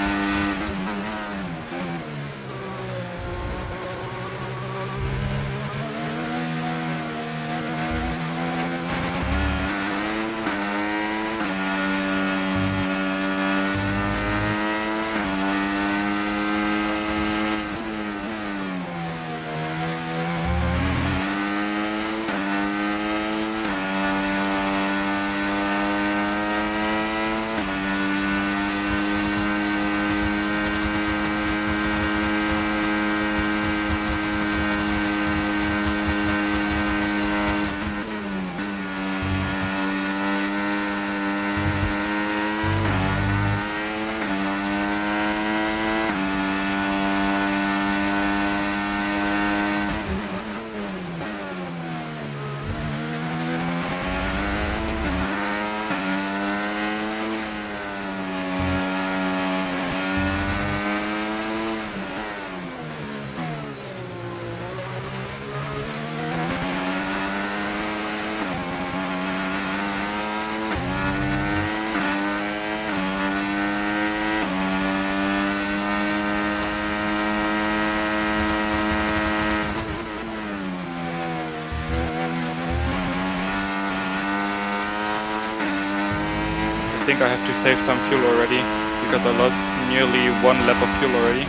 I think I have to save some fuel already, because I lost nearly 1 lap of fuel already.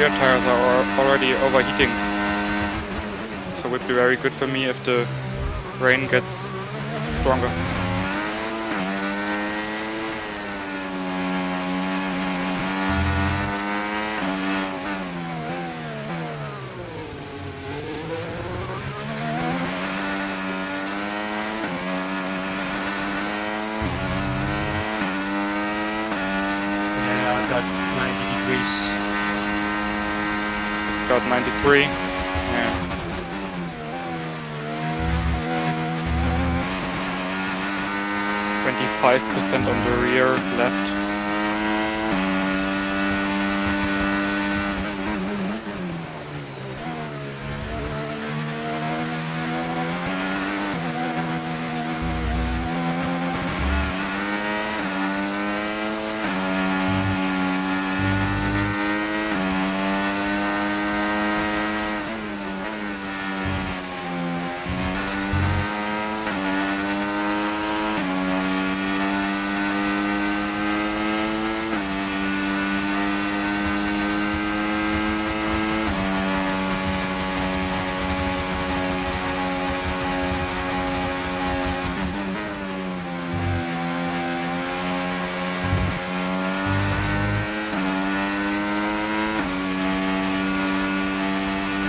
rear tires are already overheating. So it would be very good for me if the rain gets stronger. Yeah, I got 90 degrees. Got 93. Yeah. %25 on the rear left.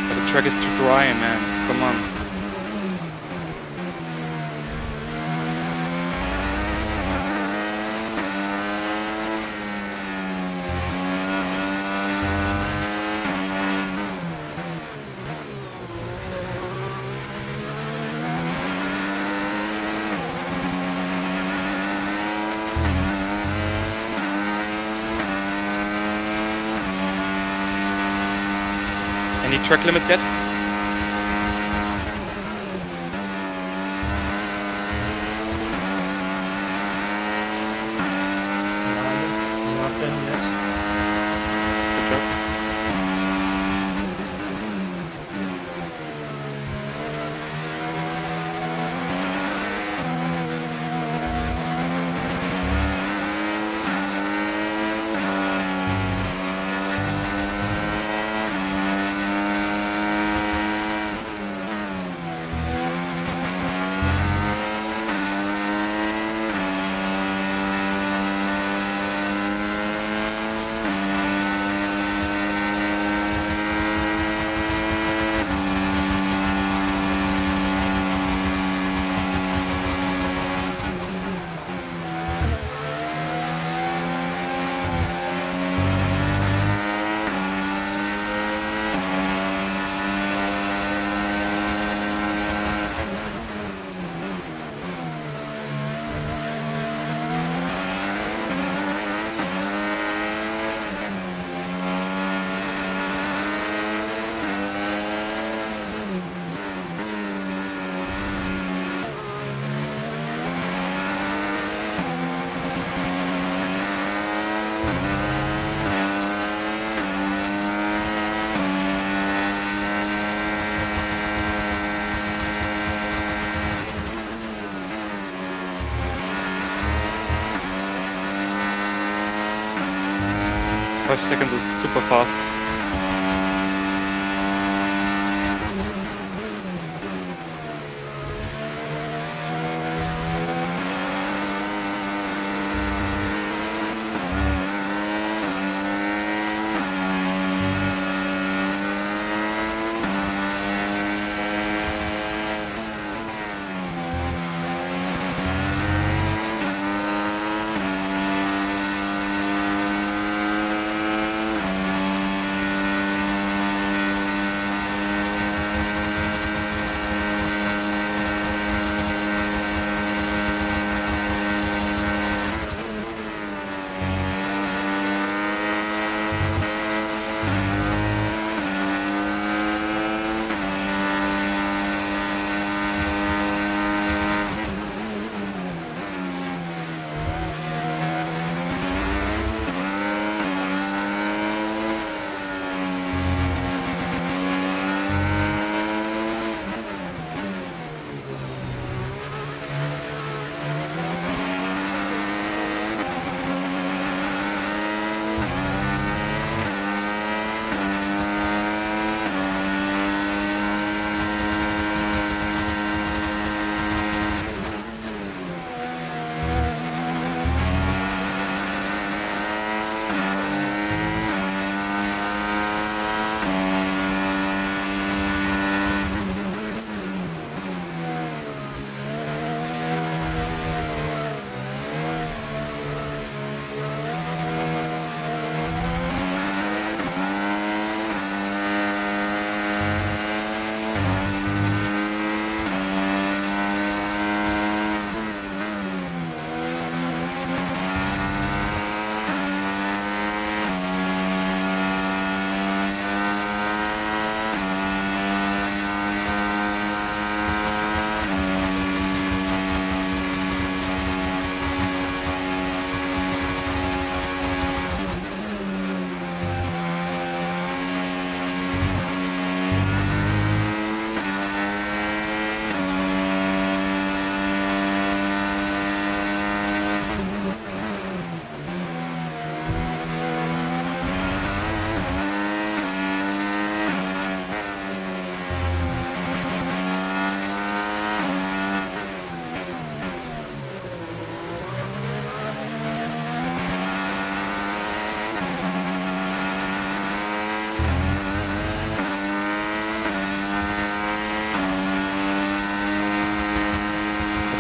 The track is too dry, man. Come on. Any track limits yet? Nothing yet. Good job. Five seconds is super fast.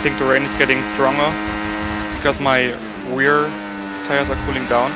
think the rain is getting stronger because my rear tires are cooling down.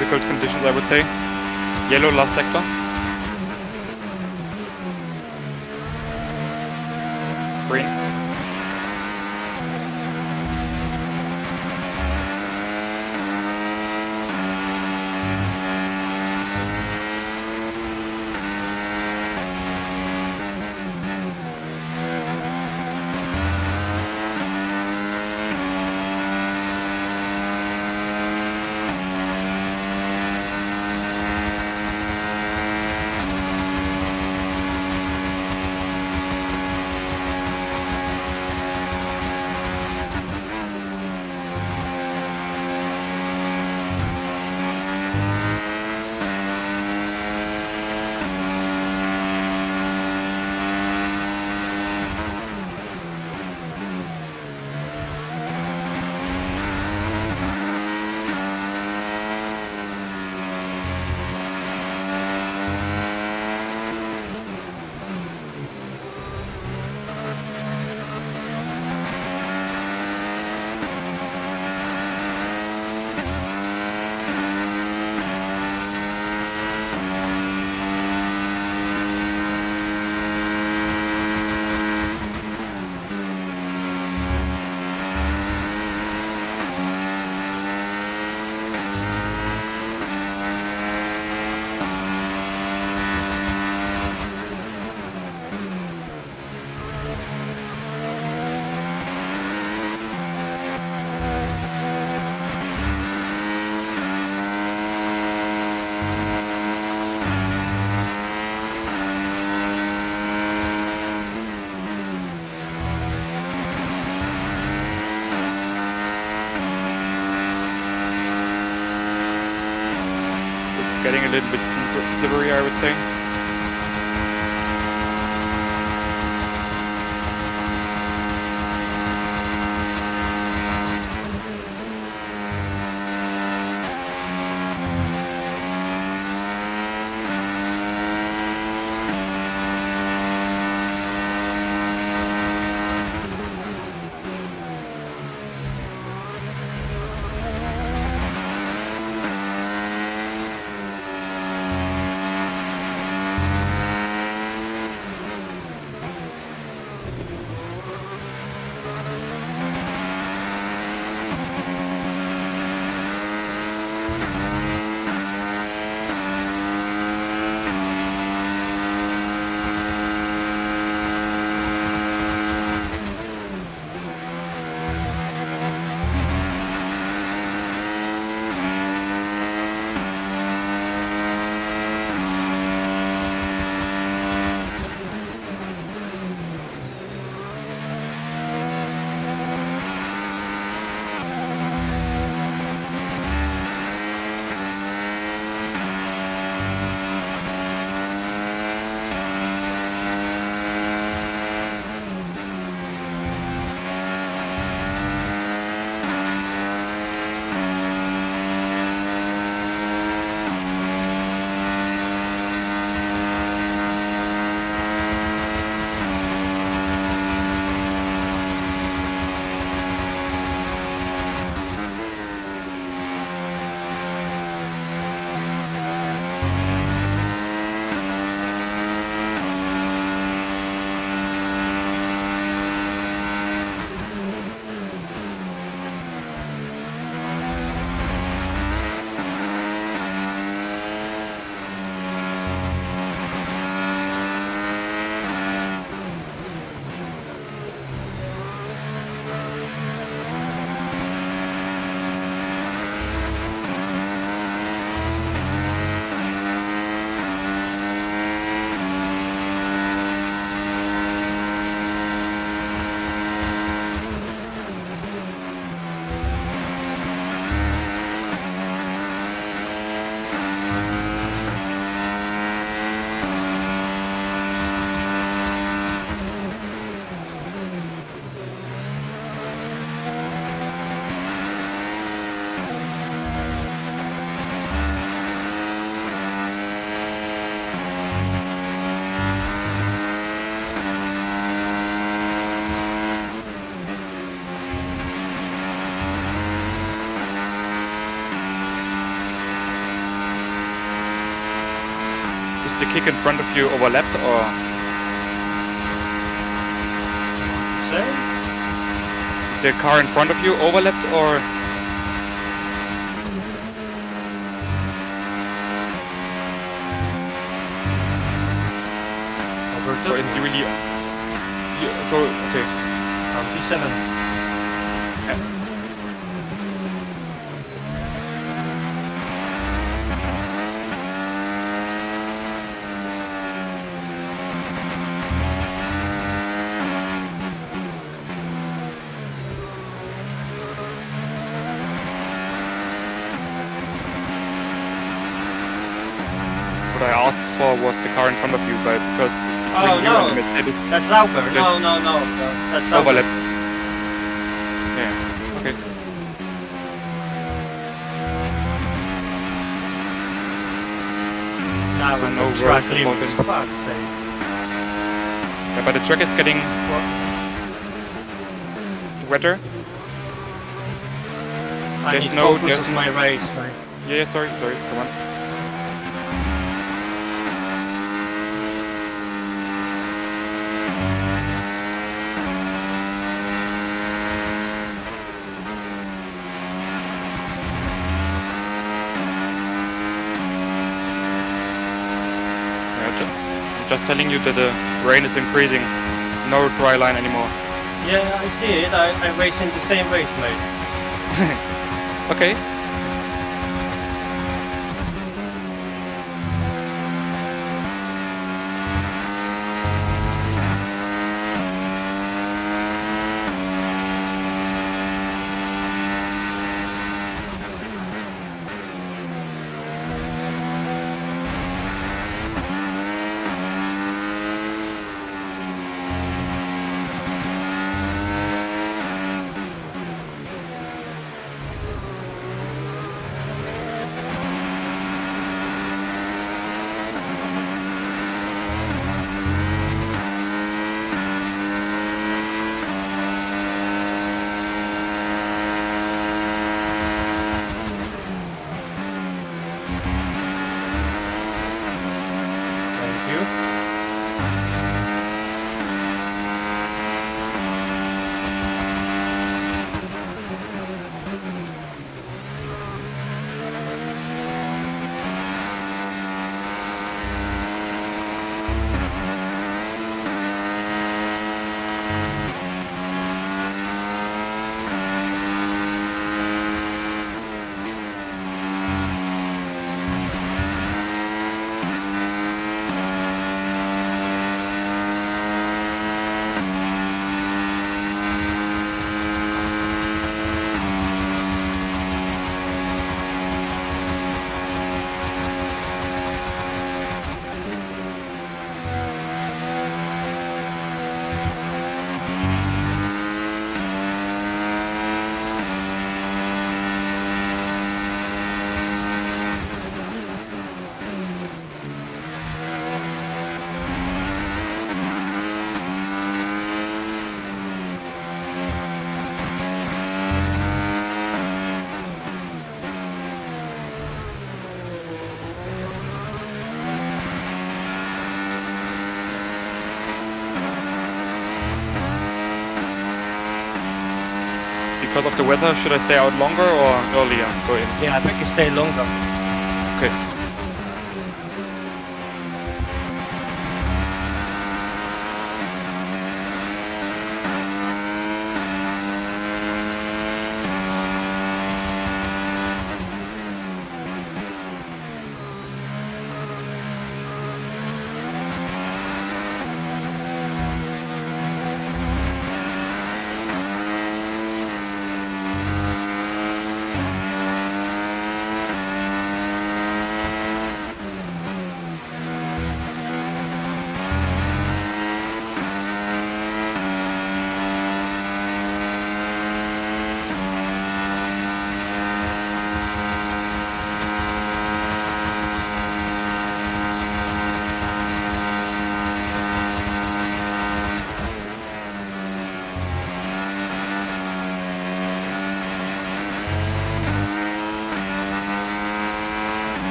Difficult conditions, I would say. Yellow last sector. Green. getting a little bit too slippery, I would say. The kick in front of you overlapped, or Say? the car in front of you overlapped, or Overtook is me. it really? So okay. P7. What I asked for was the car in front of you, but because Oh, between you no. and the Mercedes That's Sauber. Okay. No. That's Sauber. overlap. Yeah. Okay. Now So when no the track worries limits. about Fuck's sake. Yeah, but the track is getting wetter. I There's need no- focus there's on my race, right? Yeah, sorry, come on. I'm just telling you that the rain is increasing. No dry line anymore. Yeah, I see it. I race in the same race, mate. Okay. you. Because of the weather, should I stay out longer or earlier go in? Yeah, I think you stay longer. Okay.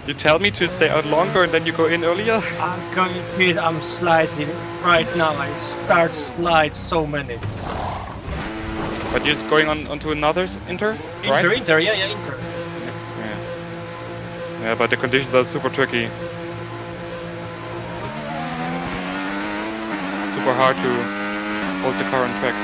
You tell me to stay out longer and then you go in earlier? I'm going I'm sliding right now. I start slide so many. But you're going on onto another Inter, right? Inter, yeah, Inter. Yeah, but the conditions are super tricky. Super hard to hold the car on track.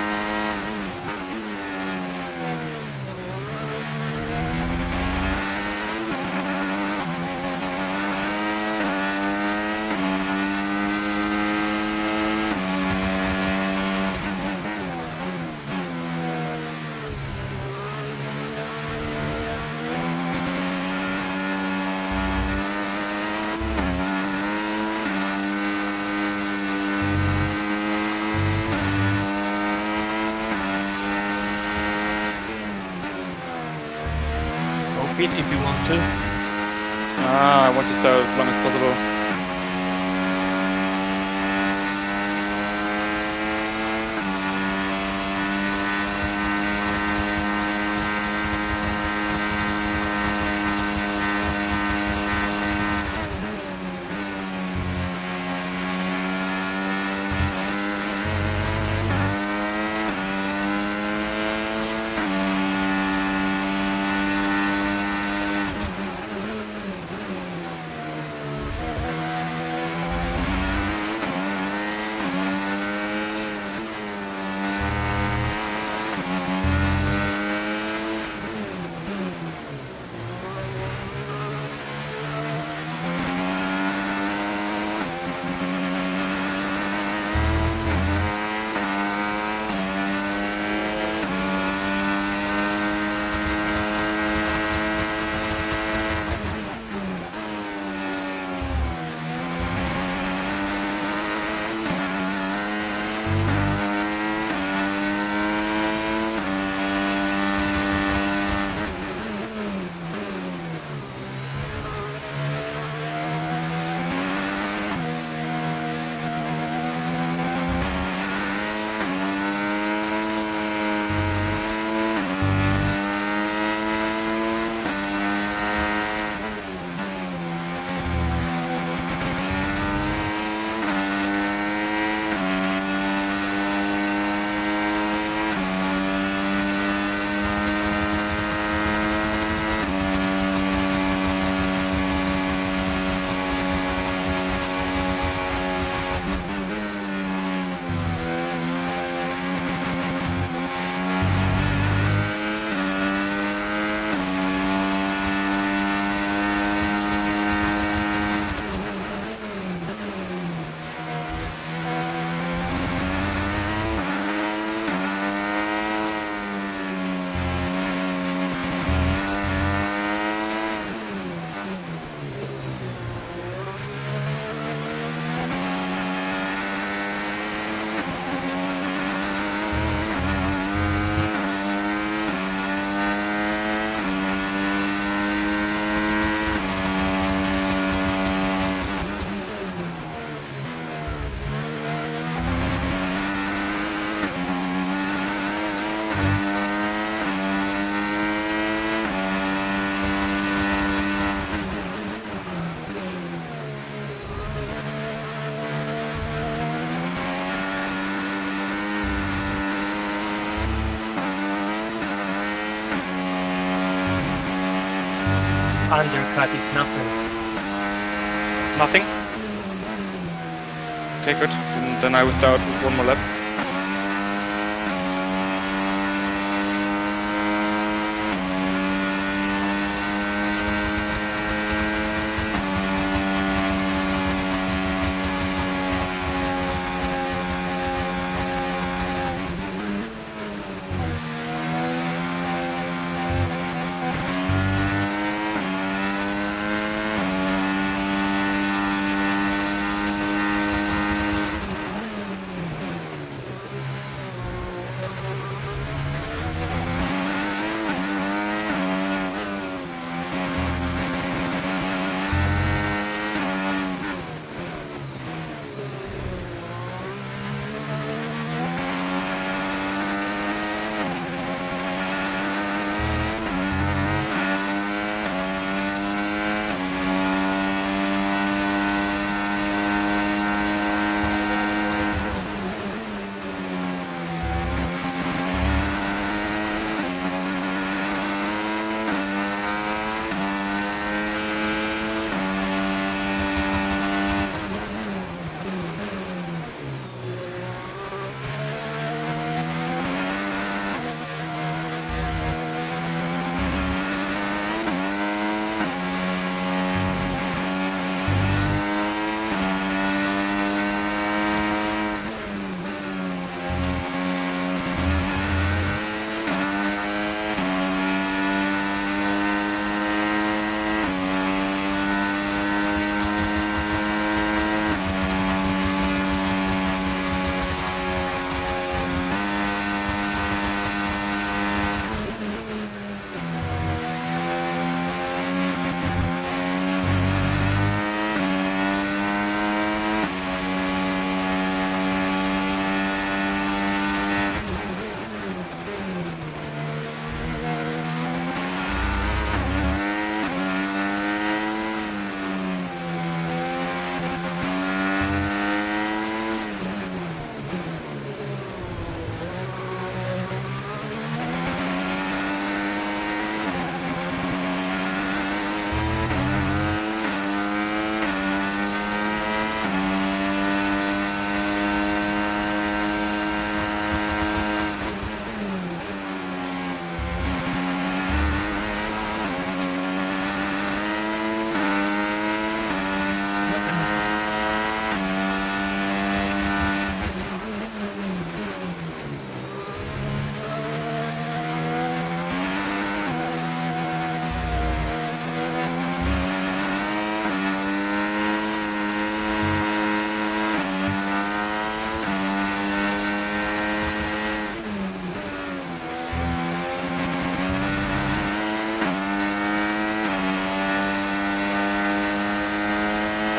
Go pit if you want to. I want to stay as long as possible. undercut is nothing. Nothing? Okay, good. Then I will start with one more lap.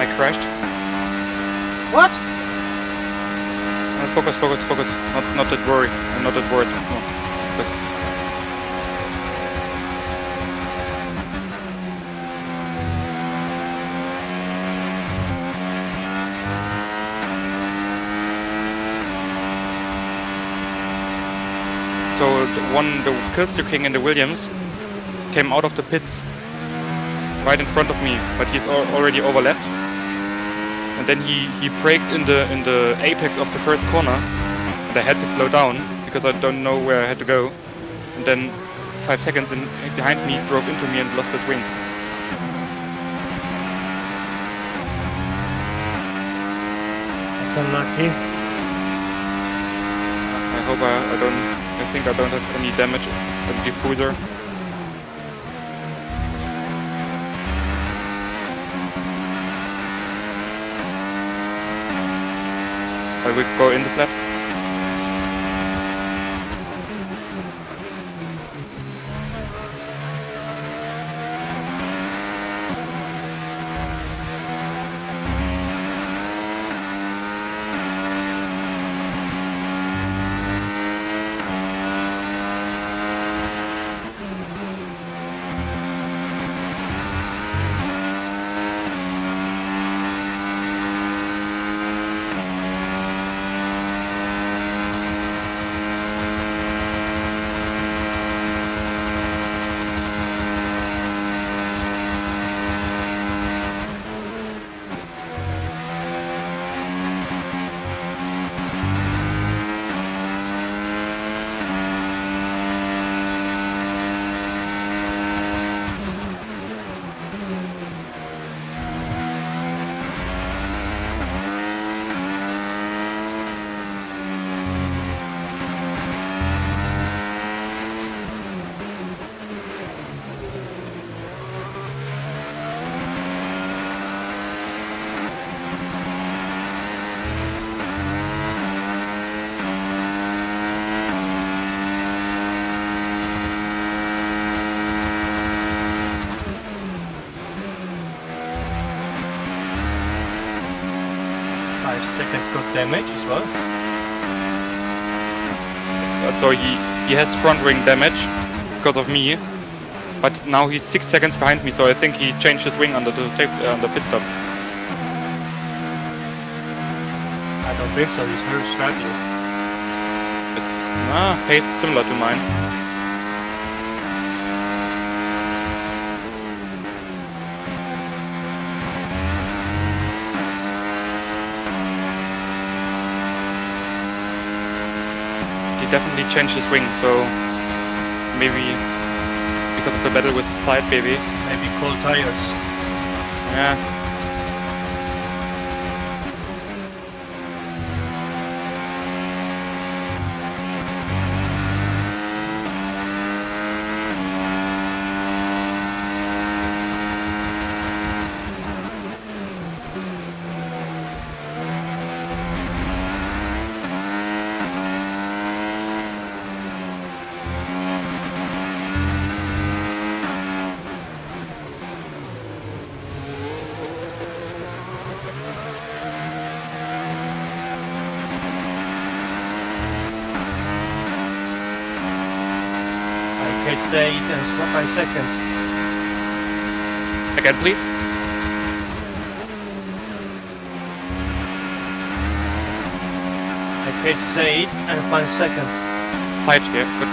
I crashed. What? Focus, focus, focus. Not that worry. I'm not that worried. No. But so the Killstreak King and the Williams came out of the pits right in front of me, but he's already overlapped. And then he braked in the apex of the first corner, and I had to slow down because I don't know where I had to go. And then 5 seconds in behind me drove into me and lost his wing. That's unlucky. I hope I think I don't have any damage at the diffuser. I will go in this lap. 5 seconds got damage as well. So he has front wing damage because of me, but now he's 6 seconds behind me. So I think he changed his wing under the pit stop. I don't think so. He's very struggling. Pace similar to mine. Definitely changed his wing, so maybe because of the battle with the side baby. Maybe cold tires. Yeah. It's 8 and 5 seconds. Again, please. Okay, it's 8 and 5 seconds. Tight, yeah, good.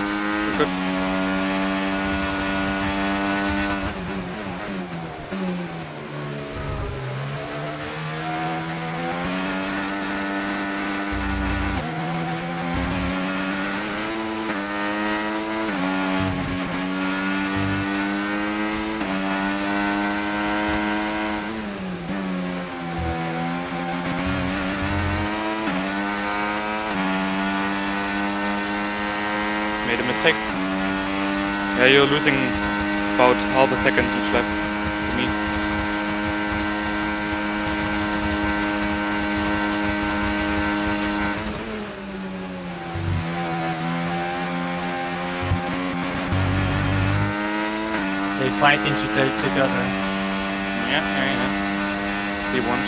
Made a mistake. Yeah, you're losing about half a second each lap to me. They fighting together. Yeah. They won.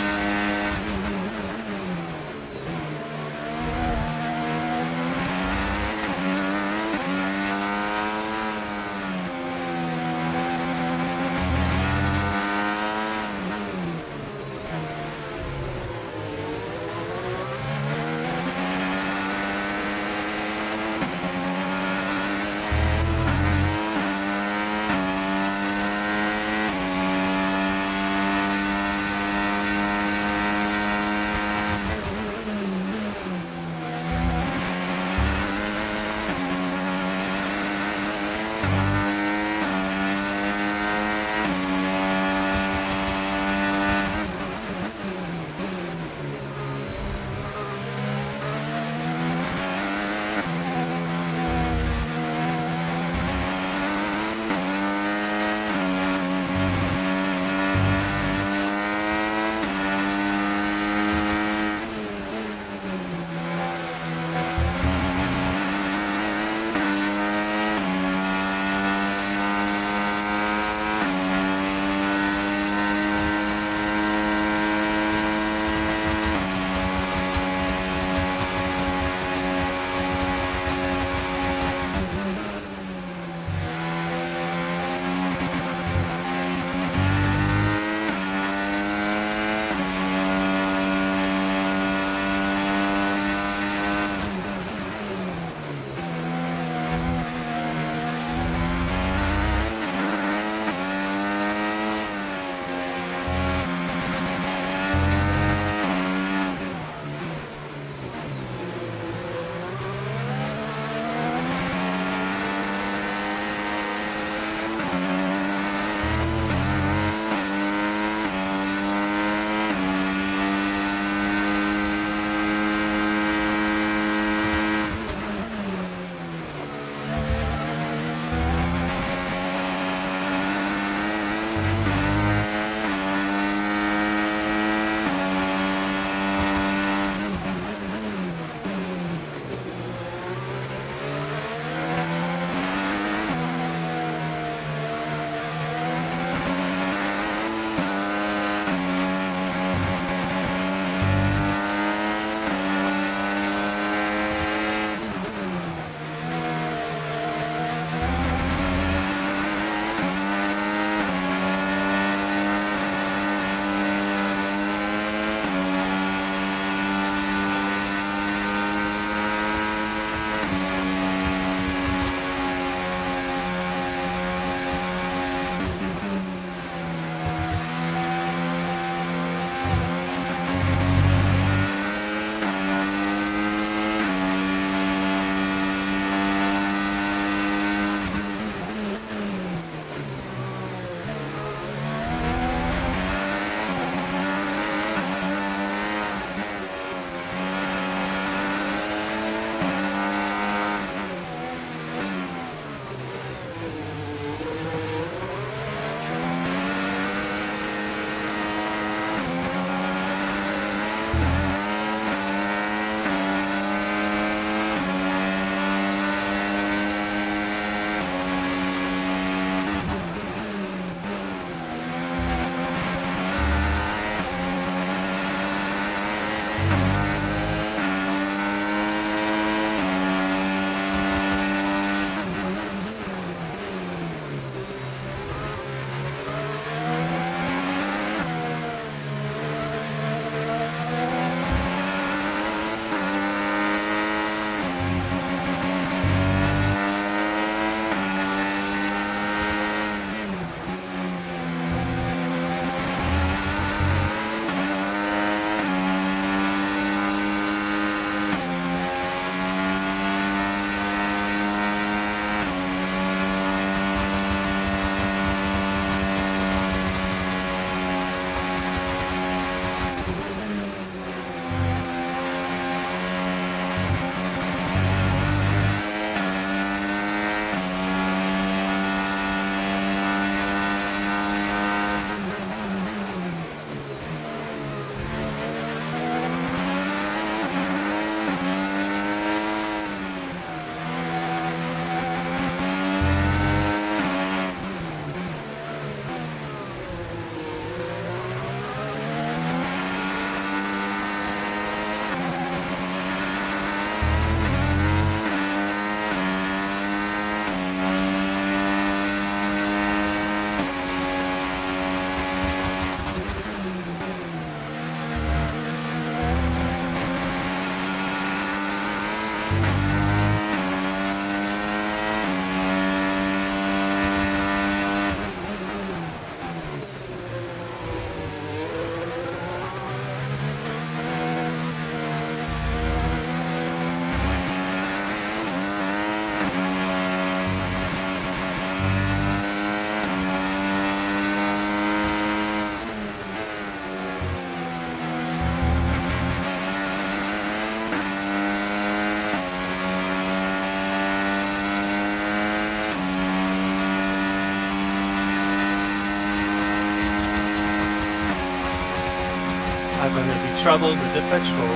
I'm gonna be trouble with the petrol.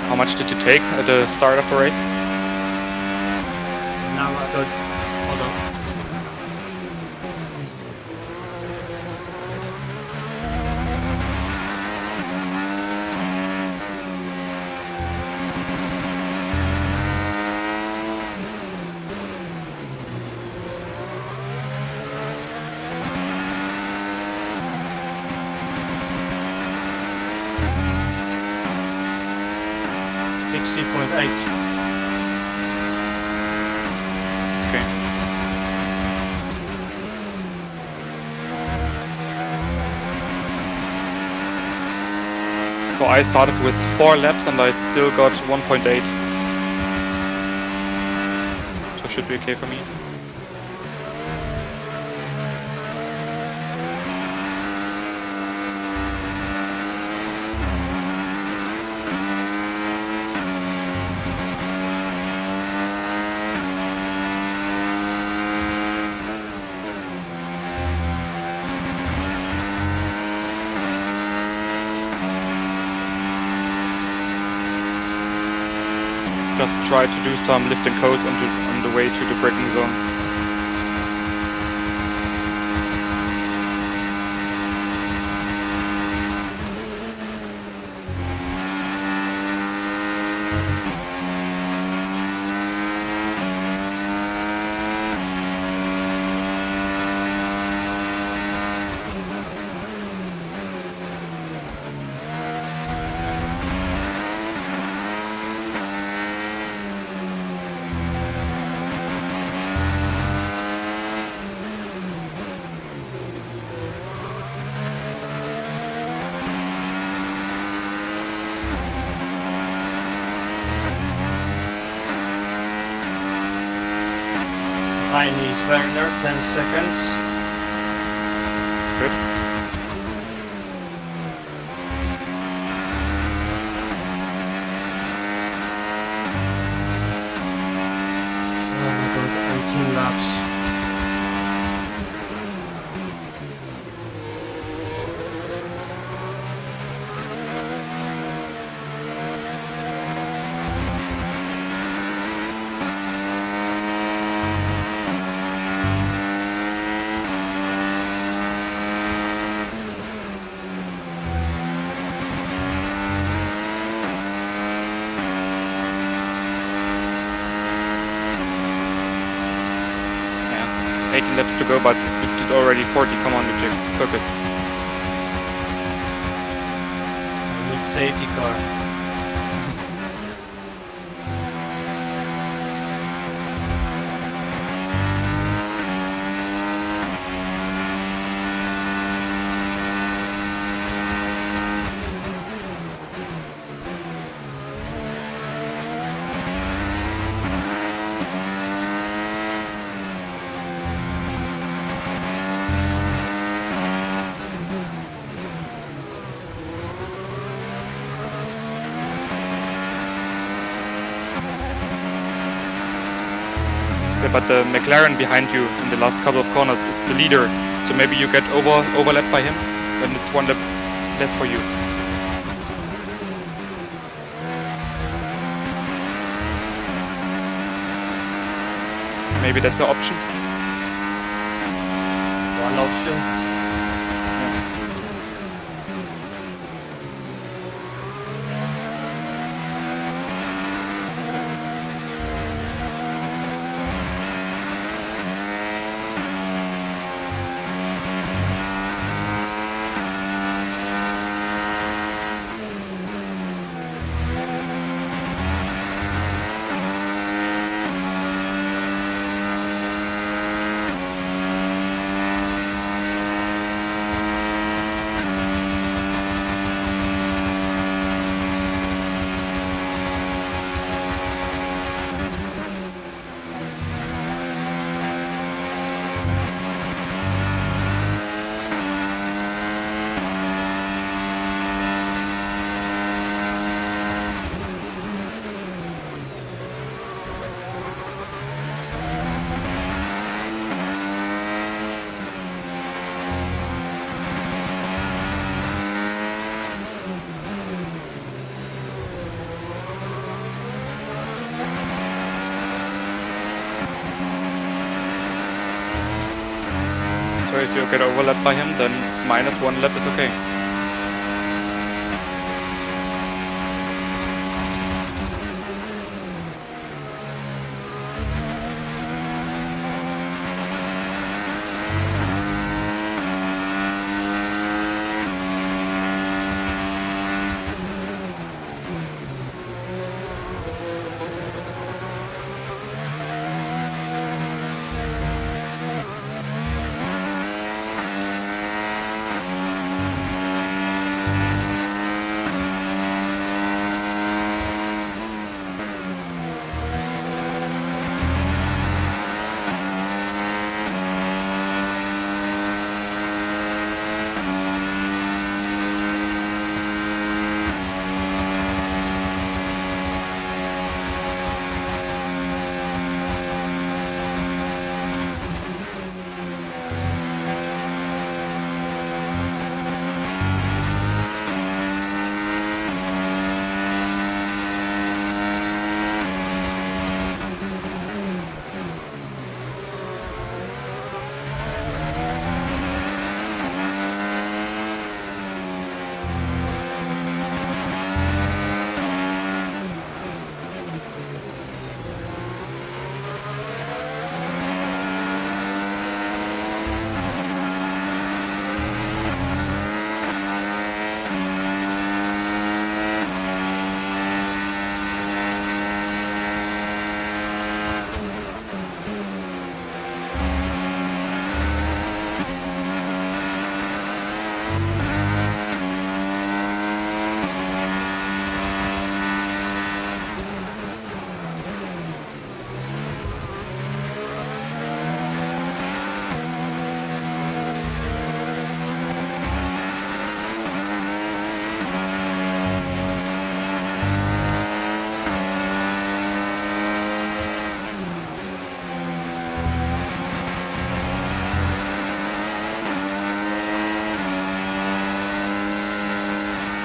How much did you take at the start of the race? Now I got. Hold on. Okay. So I started with 4 laps and I still got 1.8. So should be okay for me. Just try to do some lift and coast on the way to the braking zone. Chinese Werner, 10 seconds. Good. Oh my god, 18 laps. Yeah. 18 laps to go, but you did already 40. Come on, Lucic. Focus. I need safety car. Yeah, but the McLaren behind you in the last couple of corners is the leader. So maybe you get overlapped by him when it's 1 lap less for you. Maybe that's an option. One option. So if you get overlapped by him, then -1 lap is okay.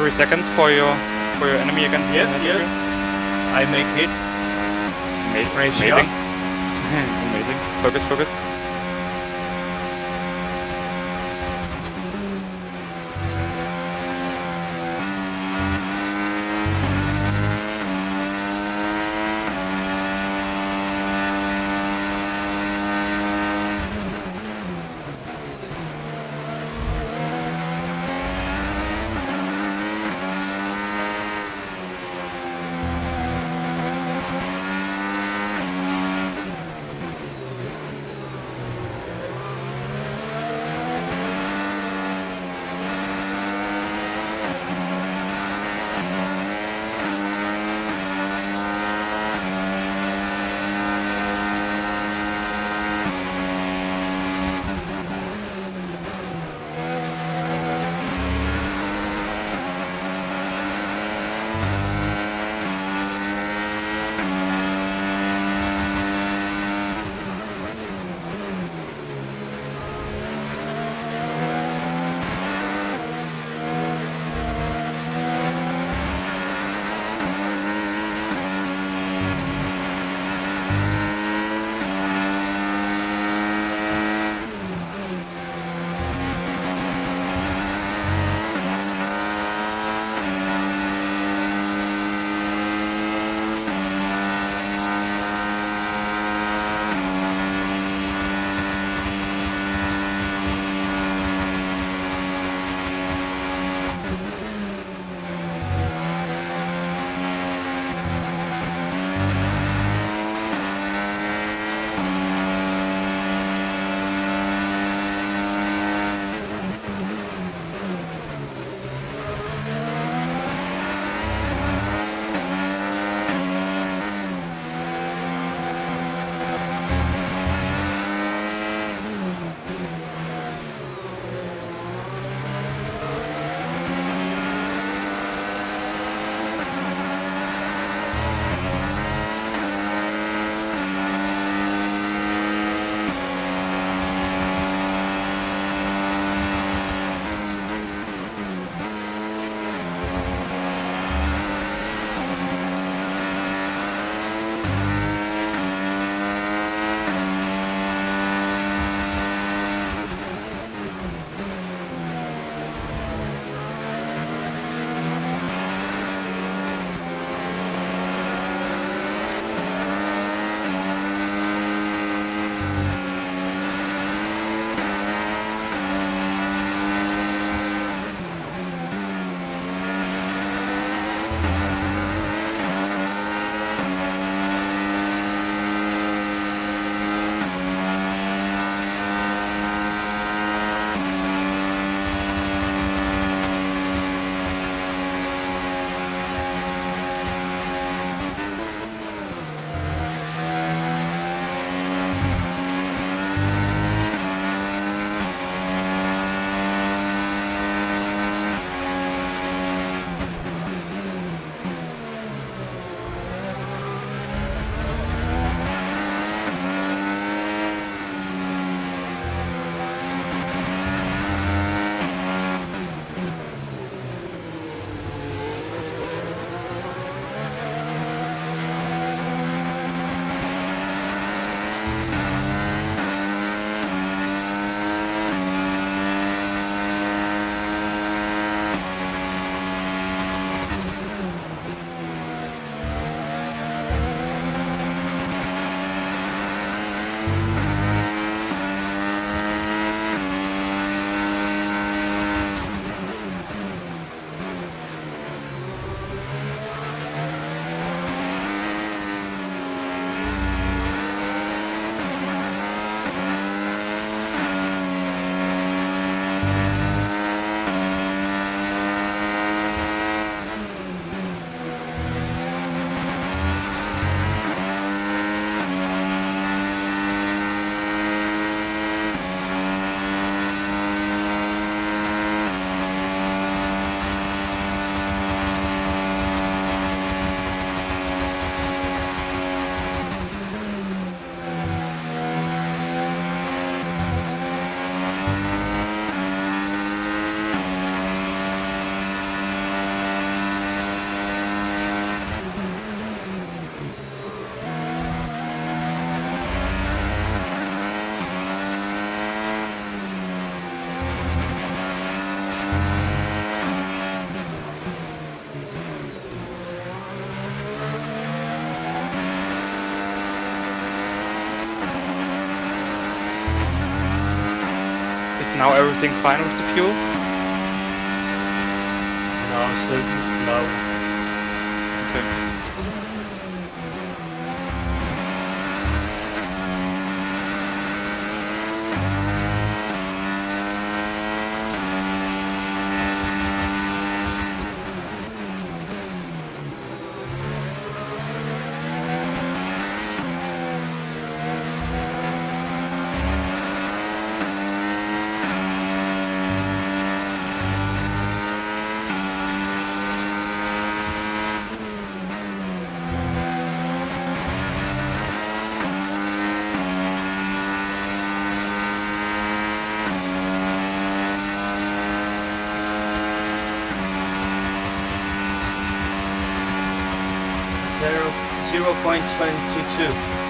Three seconds for your enemy again. Yes, yes. I make it. Amazing. Amazing. Focus. now everything fine with the fuel? No, still low. Okay. Zero, 0.22.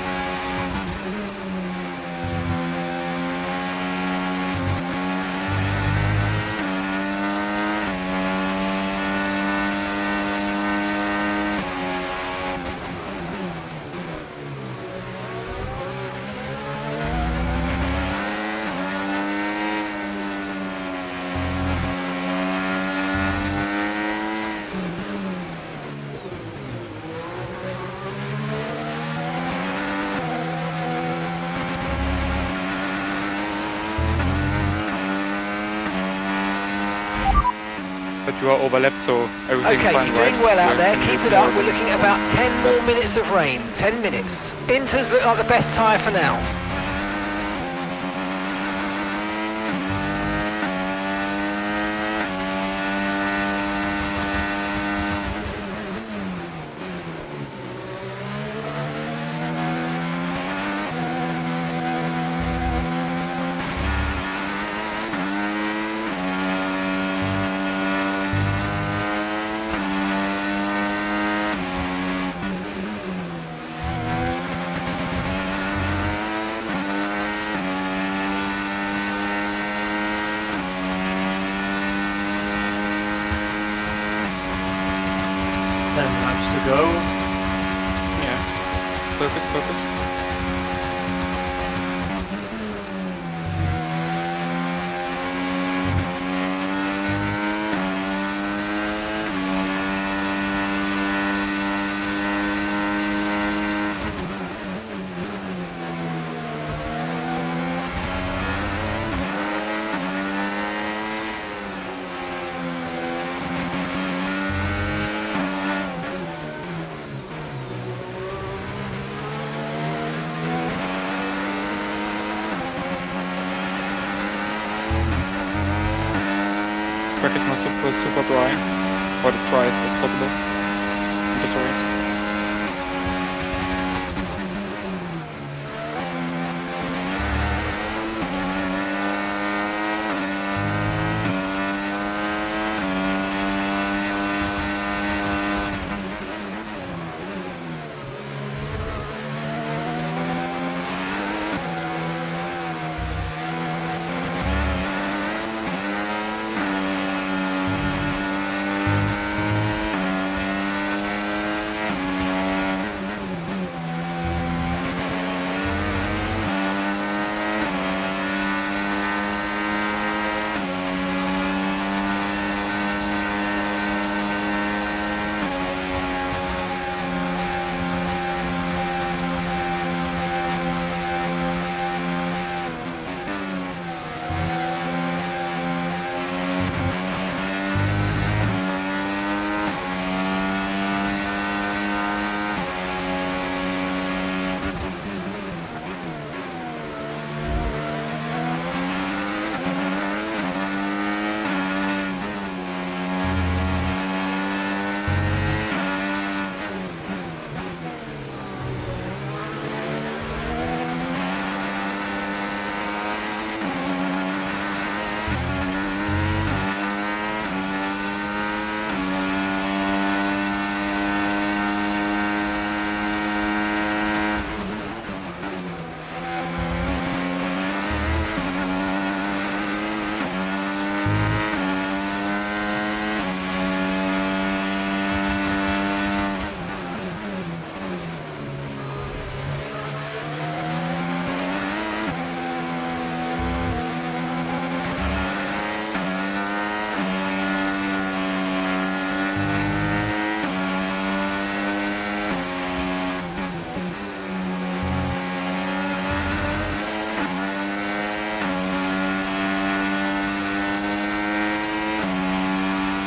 But you are overlapped, so everything's Okay, fine, you're right? doing well out You're there. actually Keep it more up. We're than- looking at about 10 more minutes of rain. 10 minutes. Inters look like the best tyre for now. Laps to go. Yeah. Focus. Track is not super dry, but it dries as possible. Just always.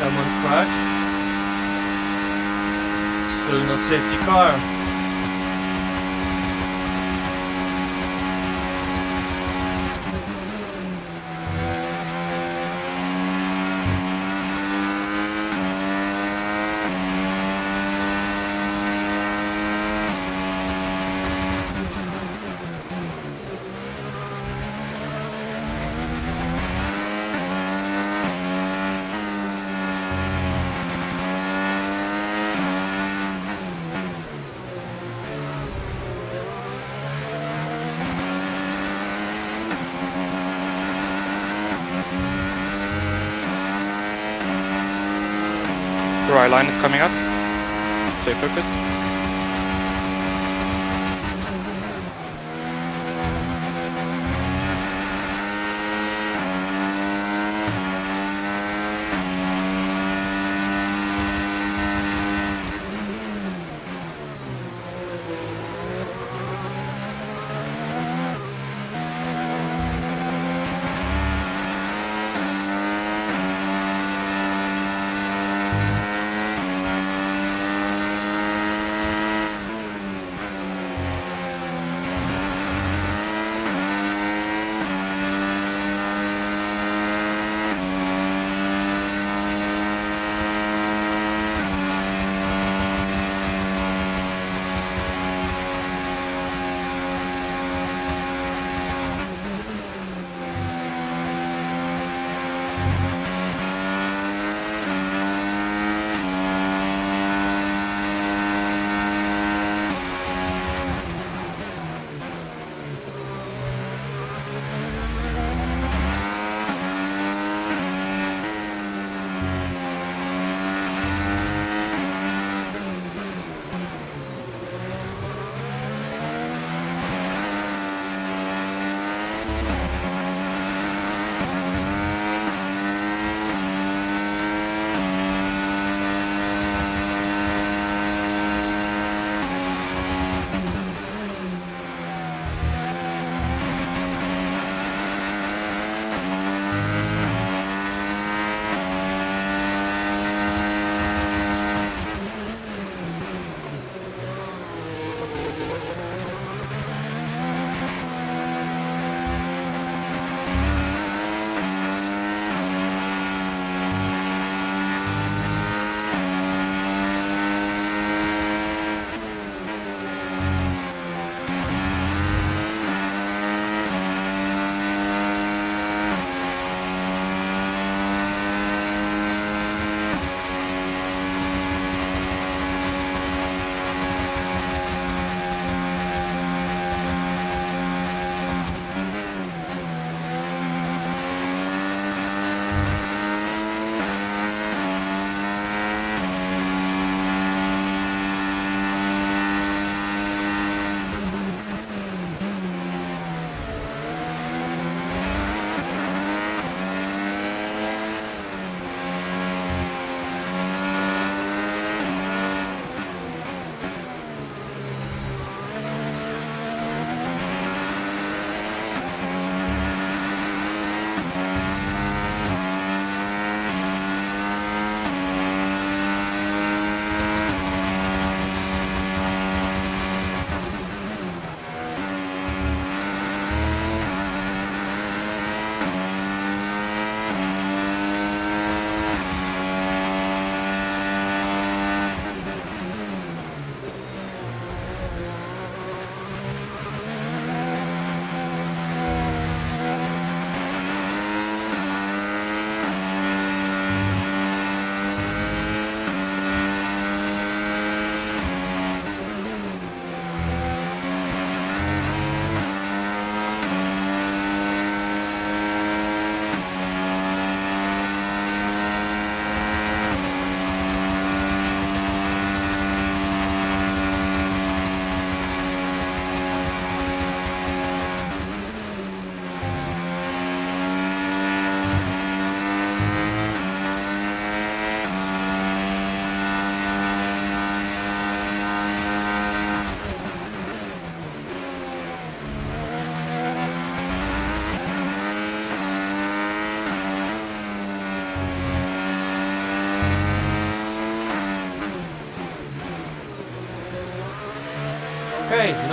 Someone crashed. Still no safety car. Dry line is coming up. Stay focused.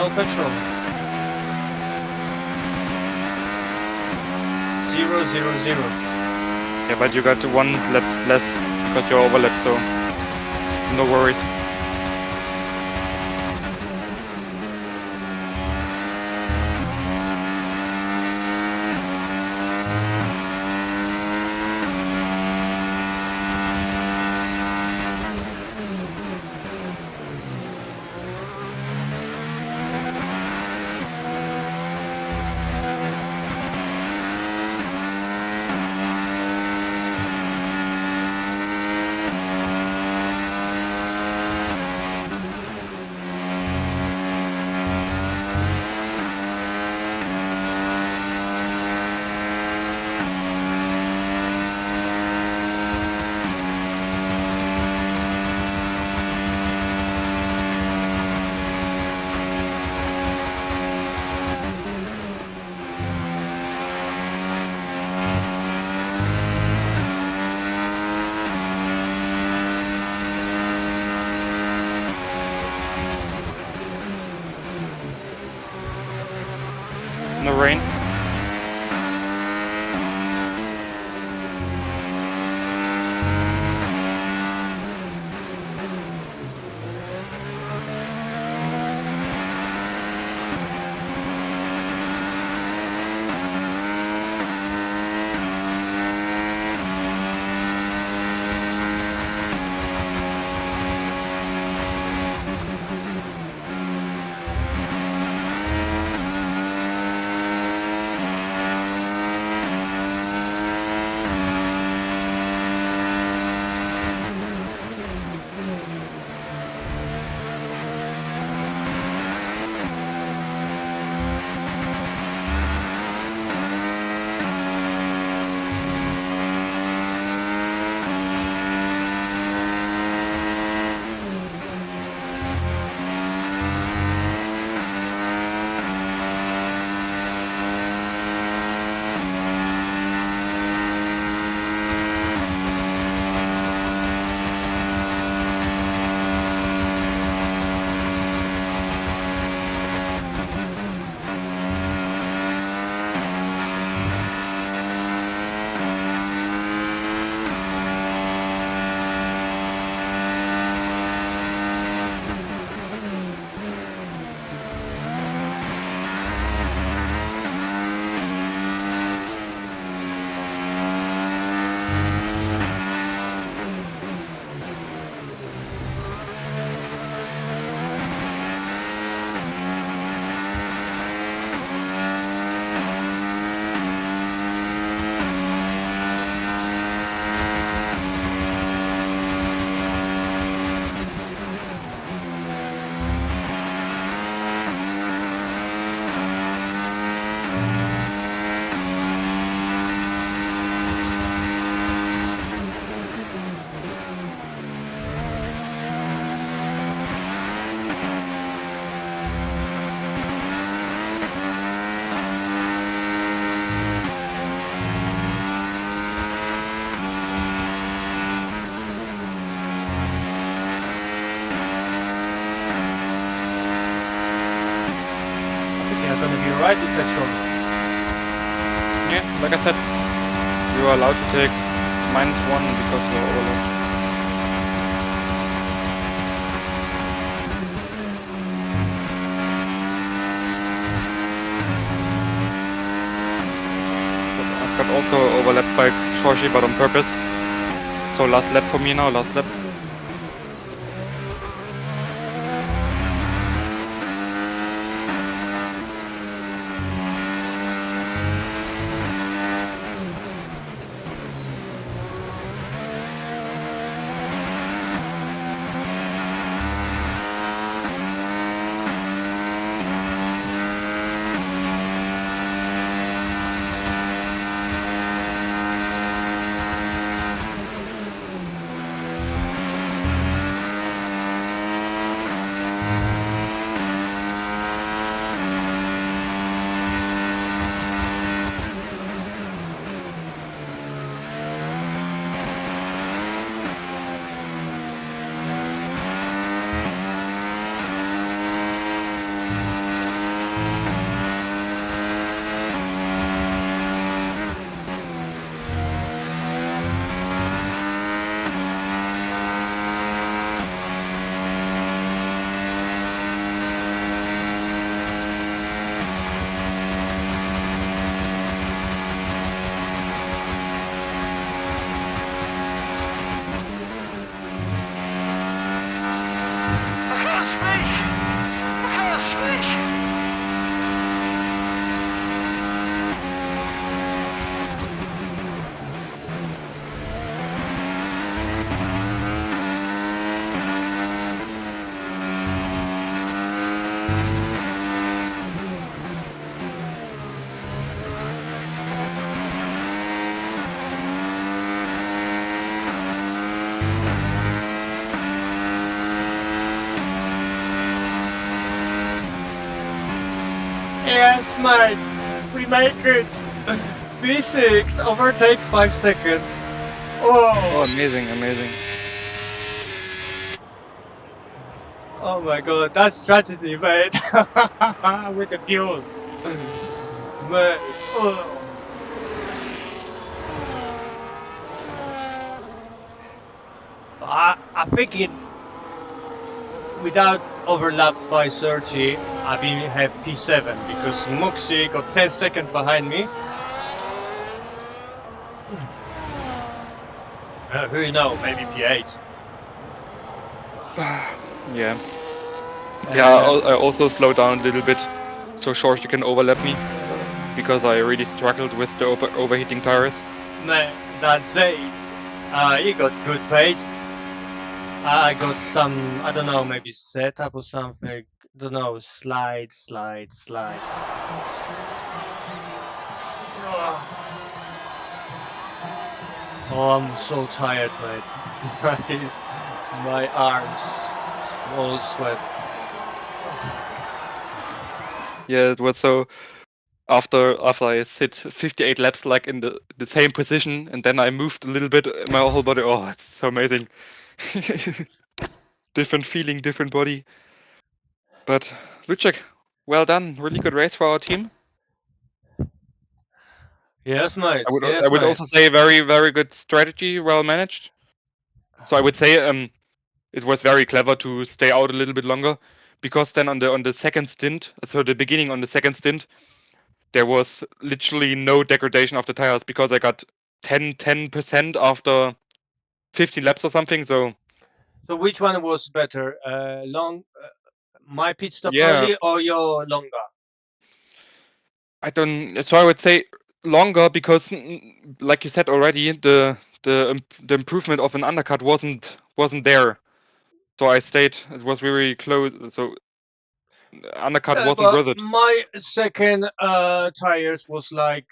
No petrol. 0, 0, 0. Yeah, but you got 1 lap less because you're overlapped, so no worries. No rain. You're gonna be right with petrol. Yeah, like I said, you are allowed to take -1 because you're overlapped. I've got also overlapped by Shoshi, but on purpose. So last lap for me now, last lap. Yes, mate. We make it. V6 overtake 5 seconds. Oh, amazing, amazing. Oh my god, that's tragedy, mate. With the fuel. Mate. Oh. I think it, without overlap by 30, I will have P7 because Muxi got 10 seconds behind me. Who you know, maybe P8. Yeah. Yeah, I also slowed down a little bit, so George can overlap me, because I really struggled with the overheating tires. Man, that's it. You got good pace. I got some, I don't know, maybe setup or something. Don't know, slide. Oh, I'm so tired, mate. My arms all sweat. Yeah, it was so. After I sit 58 laps like in the same position, and then I moved a little bit my whole body. Oh, it's so amazing. Different feeling, different body. But Lucek, well done. Really good race for our team. Yes, mate. I would also say very, very good strategy, well managed. So I would say it was very clever to stay out a little bit longer, because then on the second stint, so the beginning on the second stint, there was literally no degradation of the tires, because I got 10% after 15 laps or something. So which one was better? My pit stop yeah, early or your longer? So I would say longer, because like you said already, the improvement of an undercut wasn't there. So I stayed. It was very close. So undercut wasn't worth it. My second tires was like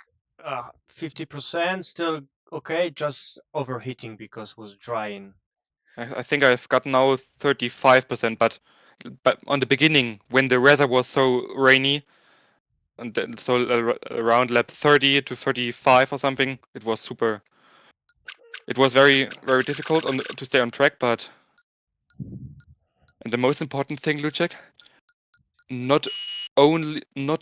50%, still okay, just overheating because was drying. I think I've got now 35%, but on the beginning, when the weather was so rainy, and then, so around lap 30 to 35 or something, it was super. It was very, very difficult to stay on track, but. And the most important thing, Lucek, not only no